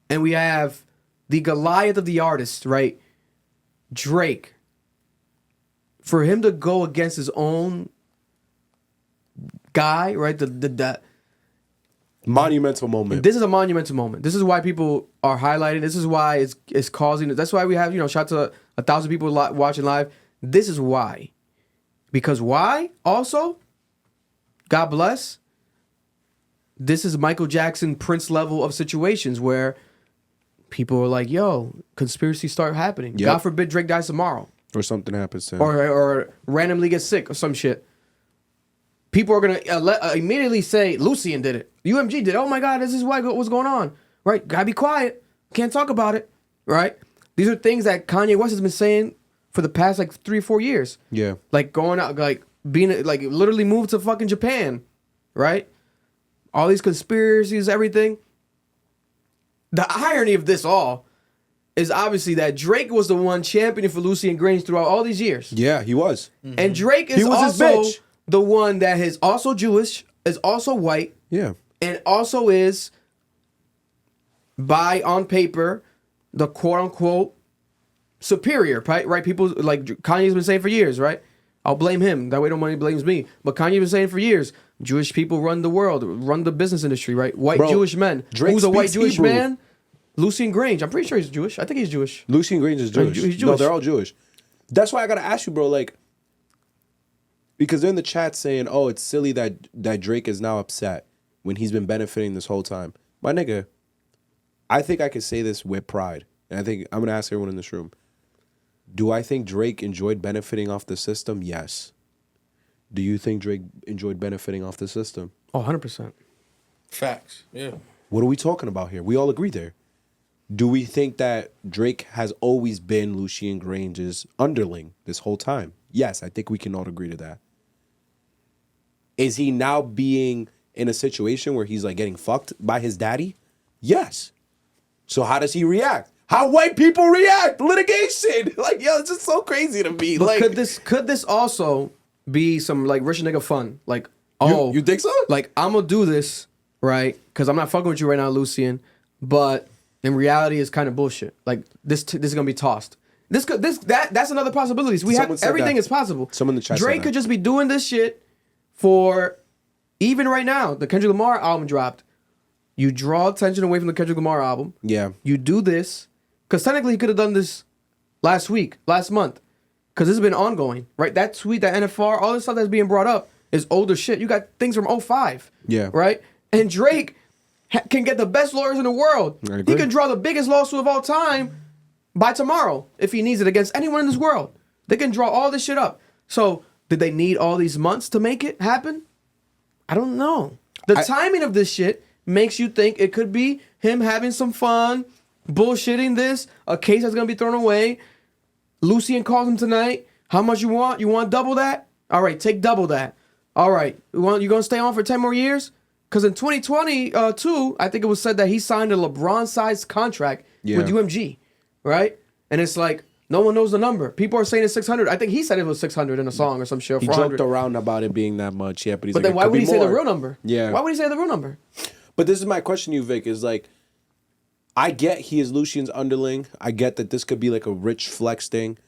and we have the Goliath of the artists, right? Drake. For him to go against his own guy, right? The monumental moment. This is a monumental moment. This is why people are highlighting. This is why it's causing. That's why we have, you know, shout to 1,000 people watching live. This is why. Because why? Also, God bless. This is Michael Jackson, Prince level of situations where people are like, yo, conspiracies start happening. Yep. God forbid Drake dies tomorrow. Or something happens to him. Or randomly gets sick or some shit. People are going to immediately say, Lucian did it. UMG did it. Oh my God, this is what's going on. Right? Gotta be quiet. Can't talk about it. Right? These are things that Kanye West has been saying for the past like 3 or 4 years. Yeah. Like going out, like being, like literally moved to fucking Japan. Right? All these conspiracies, everything. The irony of this all is obviously that Drake was the one championing for Lucian Grange throughout all these years. Yeah, he was. Mm-hmm. And Drake is also the one that is also Jewish, is also white. Yeah. And also is, on paper, the quote-unquote superior, right? People, like Kanye's been saying for years, right? I'll blame him. That way nobody blames me. But Kanye's been saying for years, Jewish people run the world, run the business industry, right? White Jewish men. Drake Who's a white Jewish Hebrew. man? Lucian Grange. I'm pretty sure he's Jewish. I think he's Jewish. Lucian Grange is Jewish. He's Jewish. No, they're all Jewish. That's why I gotta ask you, bro. Like, because they're in the chat saying, "Oh, it's silly that Drake is now upset when he's been benefiting this whole time." My nigga, I think I can say this with pride, and I think I'm gonna ask everyone in this room: do I think Drake enjoyed benefiting off the system? Yes. Do you think Drake enjoyed benefiting off the system? Oh, 100%. Facts. Yeah. What are we talking about here? We all agree there. Do we think that Drake has always been Lucian Grange's underling this whole time? Yes, I think we can all agree to that. Is he now being in a situation where he's like getting fucked by his daddy? Yes. So how does he react? How white people react? Litigation. Like, yo, it's just so crazy to me. But like, could this also be some like rich nigga fun? Like, oh, you think so? Like, I'm gonna do this, right? Because I'm not fucking with you right now, Lucian. But in reality, it's kind of bullshit. Like, this is gonna be tossed. That's another possibility. We have everything is possible. Someone in the chat said Drake that. could just be doing this shit for even right now. The Kendrick Lamar album dropped. You draw attention away from the Kendrick Lamar album. Yeah. You do this because technically he could have done this last month, because this has been ongoing, right? That tweet, that NFR, all this stuff that's being brought up is older shit. You got things from 2005. Yeah. Right? And Drake can get the best lawyers in the world. I agree. He can draw the biggest lawsuit of all time by tomorrow if he needs it against anyone in this world. They can draw all this shit up. So did they need all these months to make it happen? I don't know. The timing of this shit makes you think it could be him having some fun, bullshitting this. A case that's gonna be thrown away. Lucian calls him tonight. How much you want? You want double that? All right, take double that. All right, you gonna stay on for 10 more years? Because in 2022, I think it was said that he signed a LeBron-sized contract with UMG, right? And it's like, no one knows the number. People are saying it's 600. I think he said it was 600 in a song or some shit. He joked around about it being that much, yeah. But then why would he say the real number? Yeah. Why would he say the real number? But this is my question to you, Vic, is like, I get he is Lucian's underling. I get that this could be like a rich flex thing.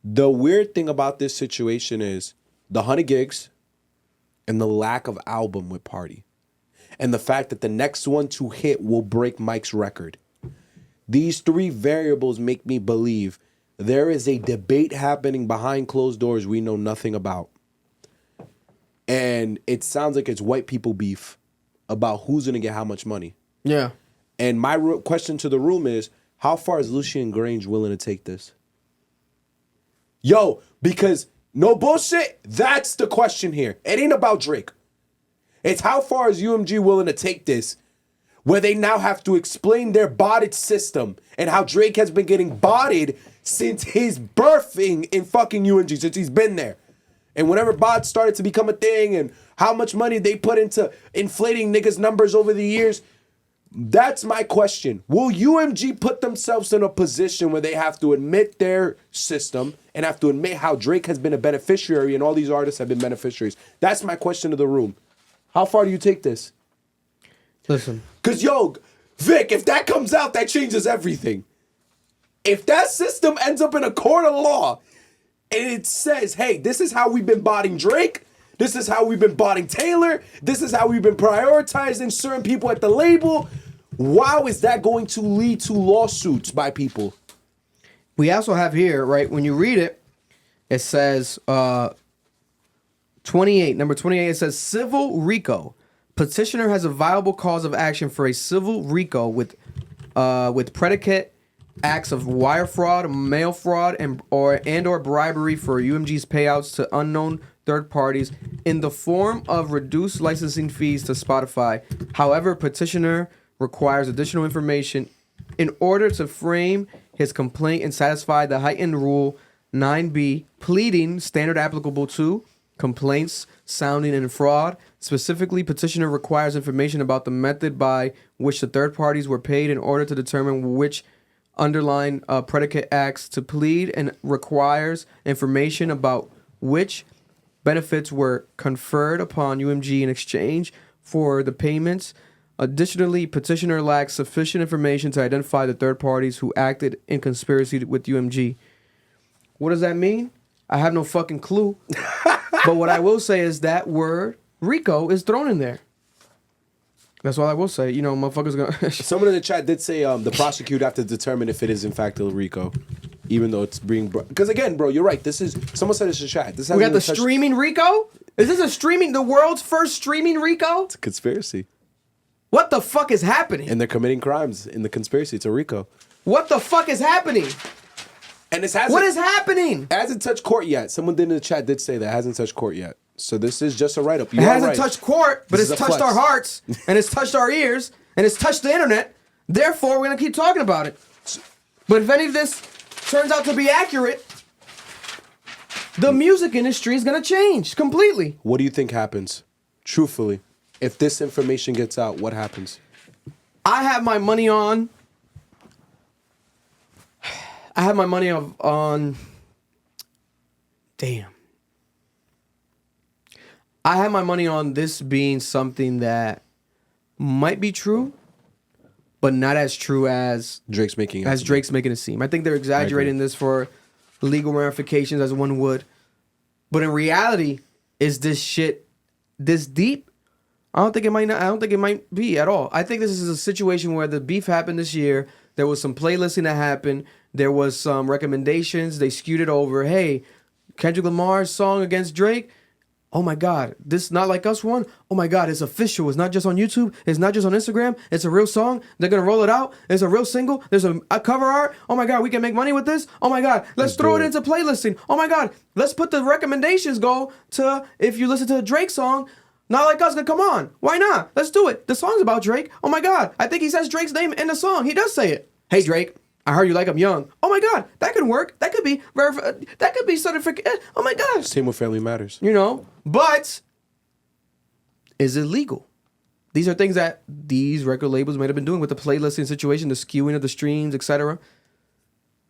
The weird thing about this situation is the 100 gigs and the lack of album with Party. And the fact that the next one to hit will break Mike's record. These three variables make me believe there is a debate happening behind closed doors we know nothing about. And it sounds like it's white people beef about who's going to get how much money. Yeah. And my question to the room is, how far is Lucian Grange willing to take this? Yo, because no bullshit, that's the question here. It ain't about Drake. It's how far is UMG willing to take this, where they now have to explain their botted system and how Drake has been getting botted since his birthing in fucking UMG, since he's been there. And whenever bots started to become a thing and how much money they put into inflating niggas' numbers over the years, that's my question. Will UMG put themselves in a position where they have to admit their system and have to admit how Drake has been a beneficiary and all these artists have been beneficiaries? That's my question to the room. How far do you take this? Listen. Because, yo, Vic, if that comes out, that changes everything. If that system ends up in a court of law and it says, hey, this is how we've been botting Drake, this is how we've been botting Taylor, this is how we've been prioritizing certain people at the label, wow, is that going to lead to lawsuits by people? We also have here, right, when you read it, it says 28, number 28, it says civil RICO. Petitioner has a viable cause of action for a civil RICO with predicate acts of wire fraud, mail fraud, and or bribery for UMG's payouts to unknown third parties in the form of reduced licensing fees to Spotify. However, petitioner requires additional information in order to frame his complaint and satisfy the heightened rule 9B, pleading standard applicable to complaints sounding in fraud. Specifically, petitioner requires information about the method by which the third parties were paid in order to determine which underlying predicate acts to plead, and requires information about which benefits were conferred upon UMG in exchange for the payments. Additionally, petitioner lacks sufficient information to identify the third parties who acted in conspiracy with UMG. What does that mean? I have no fucking clue. But what I will say is that word RICO is thrown in there. That's all I will say. You know, motherfuckers gonna. Someone in the chat did say the prosecutor have to determine if it is in fact a RICO, even though it's being. Because again, bro, you're right. This is someone said it's a chat. This we got the streaming RICO. Is this the world's first streaming RICO? It's a conspiracy. What the fuck is happening? And they're committing crimes in the conspiracy. It's a RICO. What the fuck is happening? And this hasn't. What is happening? It hasn't touched court yet. Someone in the chat did say that it hasn't touched court yet. So this is just a write-up. It hasn't touched court, but it's touched our hearts, and it's touched our ears, and it's touched the internet. Therefore, we're going to keep talking about it. But if any of this turns out to be accurate, the music industry is going to change completely. What do you think happens? Truthfully, if this information gets out, what happens? I have my money on... Damn. I have my money on this being something that might be true, but not as true as Drake's making it seem. I think they're exaggerating this for legal ramifications, as one would. But in reality, is this shit this deep? I don't think it might be at all. I think this is a situation where the beef happened this year. There was some playlisting that happened. There was some recommendations. They skewed it over. Hey, Kendrick Lamar's song against Drake. Oh my God, this Not Like Us one? Oh my God, it's official. It's not just on YouTube. It's not just on Instagram. It's a real song. They're going to roll it out. It's a real single. There's a cover art. Oh my God, we can make money with this. Oh my God, let's throw it into playlisting. Oh my God, let's put the recommendations go to, if you listen to a Drake song, Not Like Us, come on. Why not? Let's do it. The song's about Drake. Oh my God, I think he says Drake's name in the song. He does say it. Hey Drake, I heard you like I'm young. Oh my God, that could work. That could be that could be certificate. Oh my God. Same with Family Matters. You know, but is it legal? These are things that these record labels might have been doing with the playlisting situation, the skewing of the streams, etc.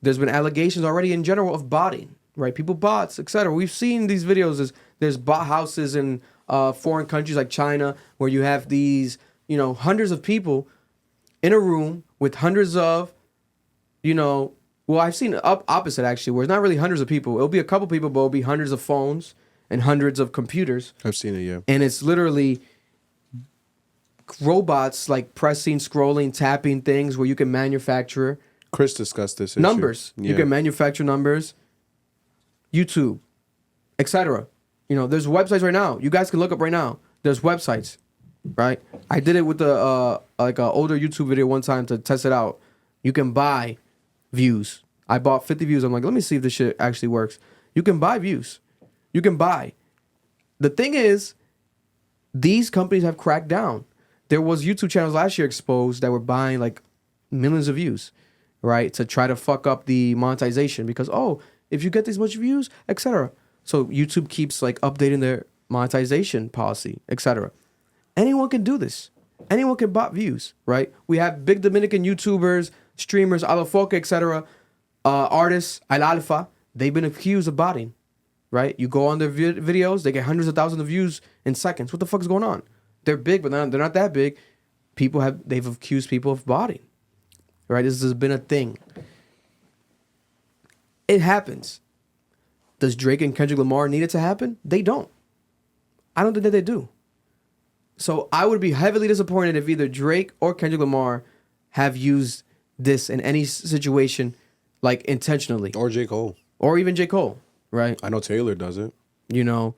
There's been allegations already in general of botting, right? People bots, etc. We've seen these videos. There's bot houses in foreign countries like China where you have these, you know, hundreds of people in a room with hundreds of, you know, well, I've seen opposite actually, where it's not really hundreds of people. It'll be a couple people, but it'll be hundreds of phones and hundreds of computers. I've seen it, yeah. And it's literally robots like pressing, scrolling, tapping things where you can manufacture Chris discussed this numbers. Yeah. You can manufacture numbers, YouTube, etc. You know, there's websites right now. You guys can look up right now. There's websites, right? I did it with the like an older YouTube video one time to test it out. You can buy views. I bought 50 views. I'm like, let me see if this shit actually works. You can buy views. You can buy. The thing is, these companies have cracked down. There was YouTube channels last year exposed that were buying like millions of views, right? To try to fuck up the monetization because, oh, if you get this much views, etc. So YouTube keeps like updating their monetization policy, etc. Anyone can do this. Anyone can bot views, right? We have big Dominican YouTubers, streamers, Alofoque, etc. Artists, Al Alfa, they've been accused of botting, right? You go on their videos, they get hundreds of thousands of views in seconds. What the fuck is going on? They're big, but they're not that big. They've accused people of botting, right? This has been a thing. It happens. Does Drake and Kendrick Lamar need it to happen? They don't. I don't think that they do. So I would be heavily disappointed if either Drake or Kendrick Lamar have used this in any situation, like intentionally. Or J. Cole. Or even J. Cole, right? I know Taylor does it. You know,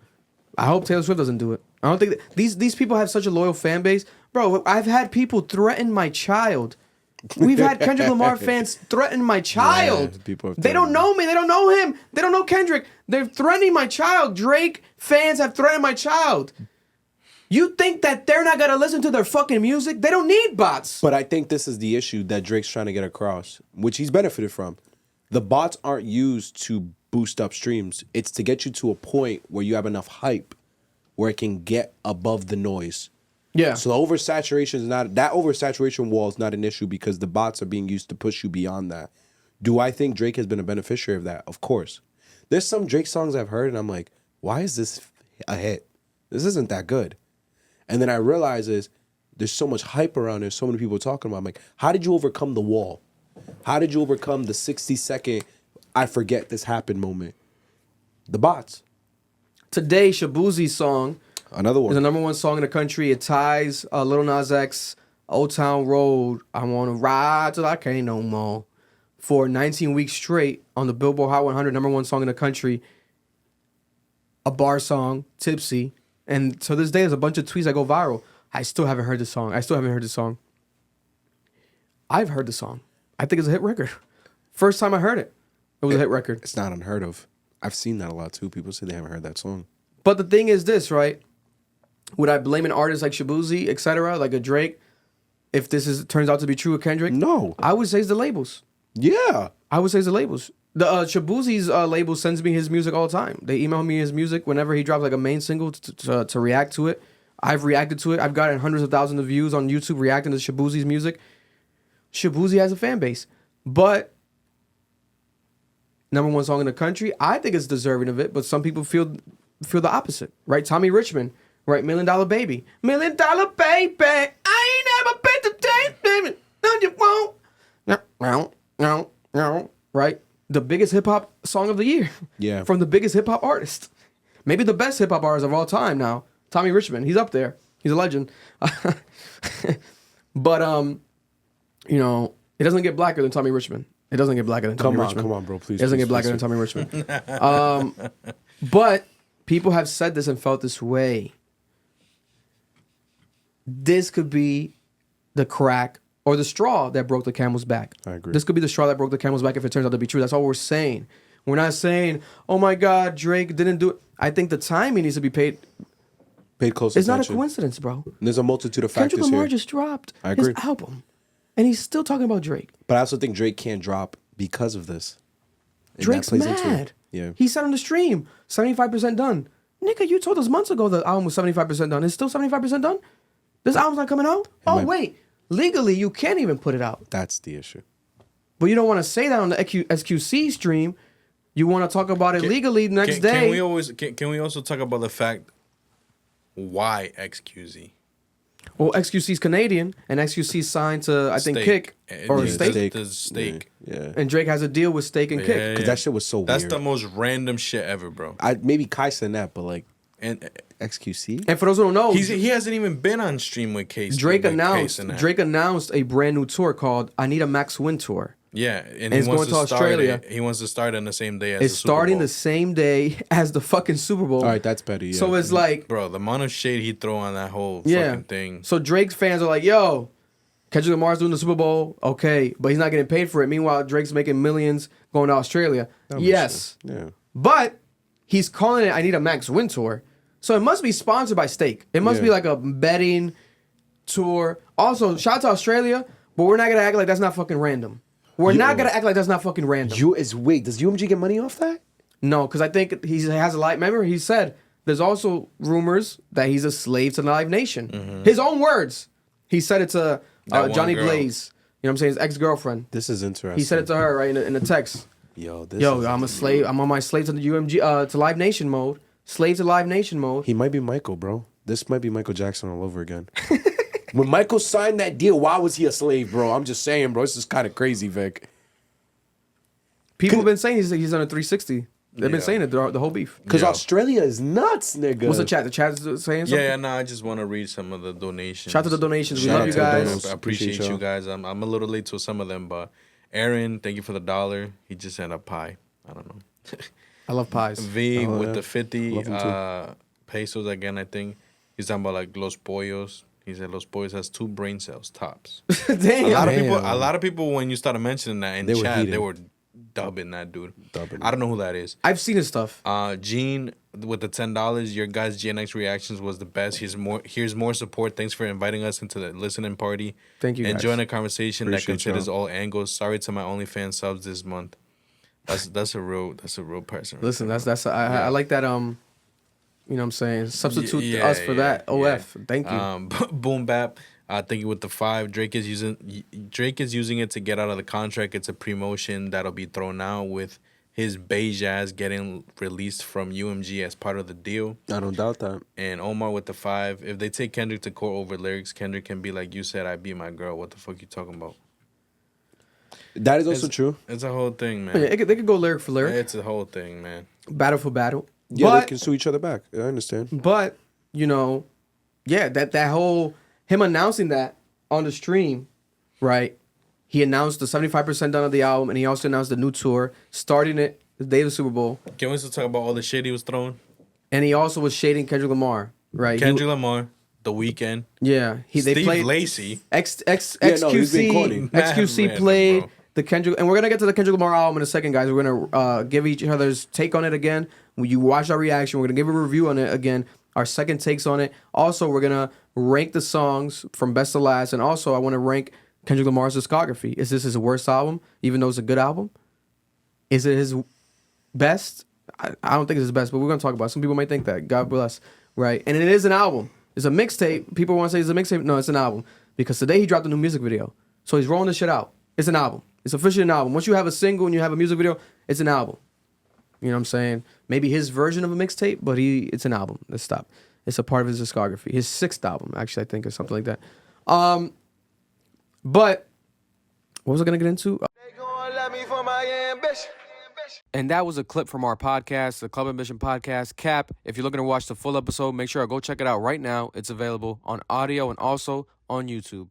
I hope Taylor Swift doesn't do it. I don't think these people have such a loyal fan base. Bro, I've had people threaten my child. We've had Kendrick Lamar fans threaten my child. Yeah, they don't know me. They don't know him. They don't know Kendrick. They're threatening my child. Drake fans have threatened my child. You think that they're not going to listen to their fucking music? They don't need bots. But I think this is the issue that Drake's trying to get across, which he's benefited from. The bots aren't used to boost up streams. It's to get you to a point where you have enough hype where it can get above the noise. Yeah. So the oversaturation is not, that oversaturation wall is not an issue because the bots are being used to push you beyond that. Do I think Drake has been a beneficiary of that? Of course. There's some Drake songs I've heard and I'm like, why is this a hit? This isn't that good. And then I realize there's so much hype around there, so many people talking about it. I'm like, how did you overcome the wall? How did you overcome the 60-second I forget this happened moment? The bots. Today, Shabuzi's song Another one. is the #1 song in the country. It ties Lil Nas X, Old Town Road, I Want to Ride Till I Can't No More, for 19 weeks straight on the Billboard Hot 100, #1 song in the country. A bar song, Tipsy. And to this day, there's a bunch of tweets that go viral. I still haven't heard the song. I've heard the song. I think it's a hit record. First time I heard it, it was a hit record. It's not unheard of. I've seen that a lot too. People say they haven't heard that song. But the thing is this, right? Would I blame an artist like Shabuzi, etc., like a Drake, if turns out to be true with Kendrick? No. I would say it's the labels. Yeah. I would say it's the labels. The Shabuzi's label sends me his music all the time. They email me his music whenever he drops like a main single to react to it. I've reacted to it. I've gotten hundreds of thousands of views on YouTube reacting to Shabuzi's music. Shabuzi has a fan base. But #1 song in the country, I think it's deserving of it, but some people feel the opposite, right? Tommy Richmond, right? $1 Million Baby. $1 Million Baby. I ain't never been to date, baby. No, you won't. No. Right? The biggest hip hop song of the year. Yeah. From the biggest hip hop artist. Maybe the best hip hop artist of all time now. Tommy Richmond. He's up there. He's a legend. But you know, it doesn't get blacker than Tommy Richmond. It doesn't get blacker than Tommy Richmond. Come on, bro, please. It doesn't get blacker than Tommy Richmond. But people have said this and felt this way. This could be the crack or the straw that broke the camel's back. I agree. This could be the straw that broke the camel's back if it turns out to be true. That's all we're saying. We're not saying, oh my God, Drake didn't do it. I think the timing needs to be paid close It's attention. not a coincidence, bro. There's a multitude of factors Kendrick Lamar here. just dropped I agree. his album. And he's still talking about Drake. But I also think Drake can't drop because of this. And Drake's that plays into mad. it. Yeah. He said on the stream, 75% done. Nigga, you told us months ago the album was 75% done. It's still 75% done? This album's not coming out? Wait. Legally, you can't even put it out. That's the issue. But you don't want to say that on the SQC stream. You want to talk about it legally next day. Can we also talk about the fact why XQZ? Well, XQC's Canadian, and XQC signed to, I think, Kick or Stake. The Stake. Yeah. And Drake has a deal with Stake and Kick. Because that shit was so That's weird. the most random shit ever, bro. Maybe Kai said that, but like, and XQC? And for those who don't know, he hasn't even been on stream with Case. Drake announced a brand new tour called I Need a Max Win Tour. Yeah, and it's going to Australia. He wants to start on the same day as it's the Super Bowl. starting the same day as the fucking Super Bowl. All right, that's better. Yeah. So it's like, bro, the amount of shade he throw on that whole fucking thing. So Drake's fans are like, yo, Kendrick Lamar's doing the Super Bowl, okay, but he's not getting paid for it. Meanwhile, Drake's making millions going to Australia. Yes. Yeah. But he's calling it I Need a Max Win Tour. So it must be sponsored by Stake. It must be like a betting tour. Also, shout out to Australia, but we're not going to act like that's not fucking random. We're not going to act like that's not fucking random. Wait, does UMG get money off that? No, because I think he has a live. Remember, he said there's also rumors that he's a slave to Live Nation. Mm-hmm. His own words. He said it to Johnny Blaze. You know what I'm saying? His ex-girlfriend. This is interesting. He said it to her, right, in the text. Yo, I'm a slave. I'm on my slave to the UMG, to Live Nation mode. Slave to Live Nation mode. He might be Michael, bro. This might be Michael Jackson all over again. When Michael signed that deal, why was he a slave, bro? I'm just saying, bro. This is kind of crazy, Vic. People have been saying he's on a 360. They've been saying it the whole beef. Because Australia is nuts, nigga. What's the chat? The chat is saying something? Yeah, no, I just want to read some of the donations. Shout out to the donations. We love you guys. I appreciate you guys. I'm a little late to some of them, but Aaron, thank you for the $1. He just sent a pie. I don't know. I love pies. V with the 50 pesos again, I think. He's talking about like Los Pollos. He said Los Pollos has 2 brain cells tops. Damn. A lot of people when you started mentioning that in chat, they were dubbing that dude. I don't know who that is. I've seen his stuff. Gene with the $10. Your guys' GNX reactions was the best. Here's more support. Thanks for inviting us into the listening party. Thank you. Enjoying a conversation that considers all angles. Sorry to my OnlyFans subs this month. That's a real person. Listen, I like that. You know what I'm saying? Substitute us for that. OF. Thank you. Boom Bap. Thank you with the 5. Drake is using it to get out of the contract. It's a promotion that'll be thrown out with his beige ass getting released from UMG as part of the deal. I don't doubt that. And Omar with the 5. If they take Kendrick to court over lyrics, Kendrick can be like, you said I beat my girl. What the fuck you talking about? That is also true. It's a whole thing, man. Yeah, they could go lyric for lyric. It's a whole thing, man. Battle for battle. Yeah, they can sue each other back. I understand. But, you know, yeah, that whole, him announcing that on the stream, right? He announced the 75% done of the album, and he also announced the new tour, starting it the day of the Super Bowl. Can we still talk about all the shit he was throwing? And he also was shading Kendrick Lamar, right? Kendrick Lamar, The Weeknd. Yeah. They played Lacey. XQC played bro. The Kendrick, and we're gonna get to the Kendrick Lamar album in a second, guys. We're gonna give each other's take on it again. When you watch our reaction, we're gonna give a review on it again. Our second takes on it. Also, we're gonna rank the songs from best to last, and also I want to rank Kendrick Lamar's discography. Is this his worst album, even though it's a good album? Is it his best? I don't think it's his best, but we're gonna talk about it. Some people might think that. God bless, right? And it is an album. It's a mixtape. People want to say it's a mixtape. No, it's an album because today he dropped a new music video, so he's rolling this shit out. It's an album. It's officially an album. Once you have a single and you have a music video, it's an album. You know what I'm saying? Maybe his version of a mixtape, but it's an album. Let's stop. It's a part of his discography. His 6th album, actually, I think, or something like that. But what was I gonna get into? And that was a clip from our podcast, the Club Ambition podcast. Cap, if you're looking to watch the full episode, make sure to go check it out right now. It's available on audio and also on YouTube.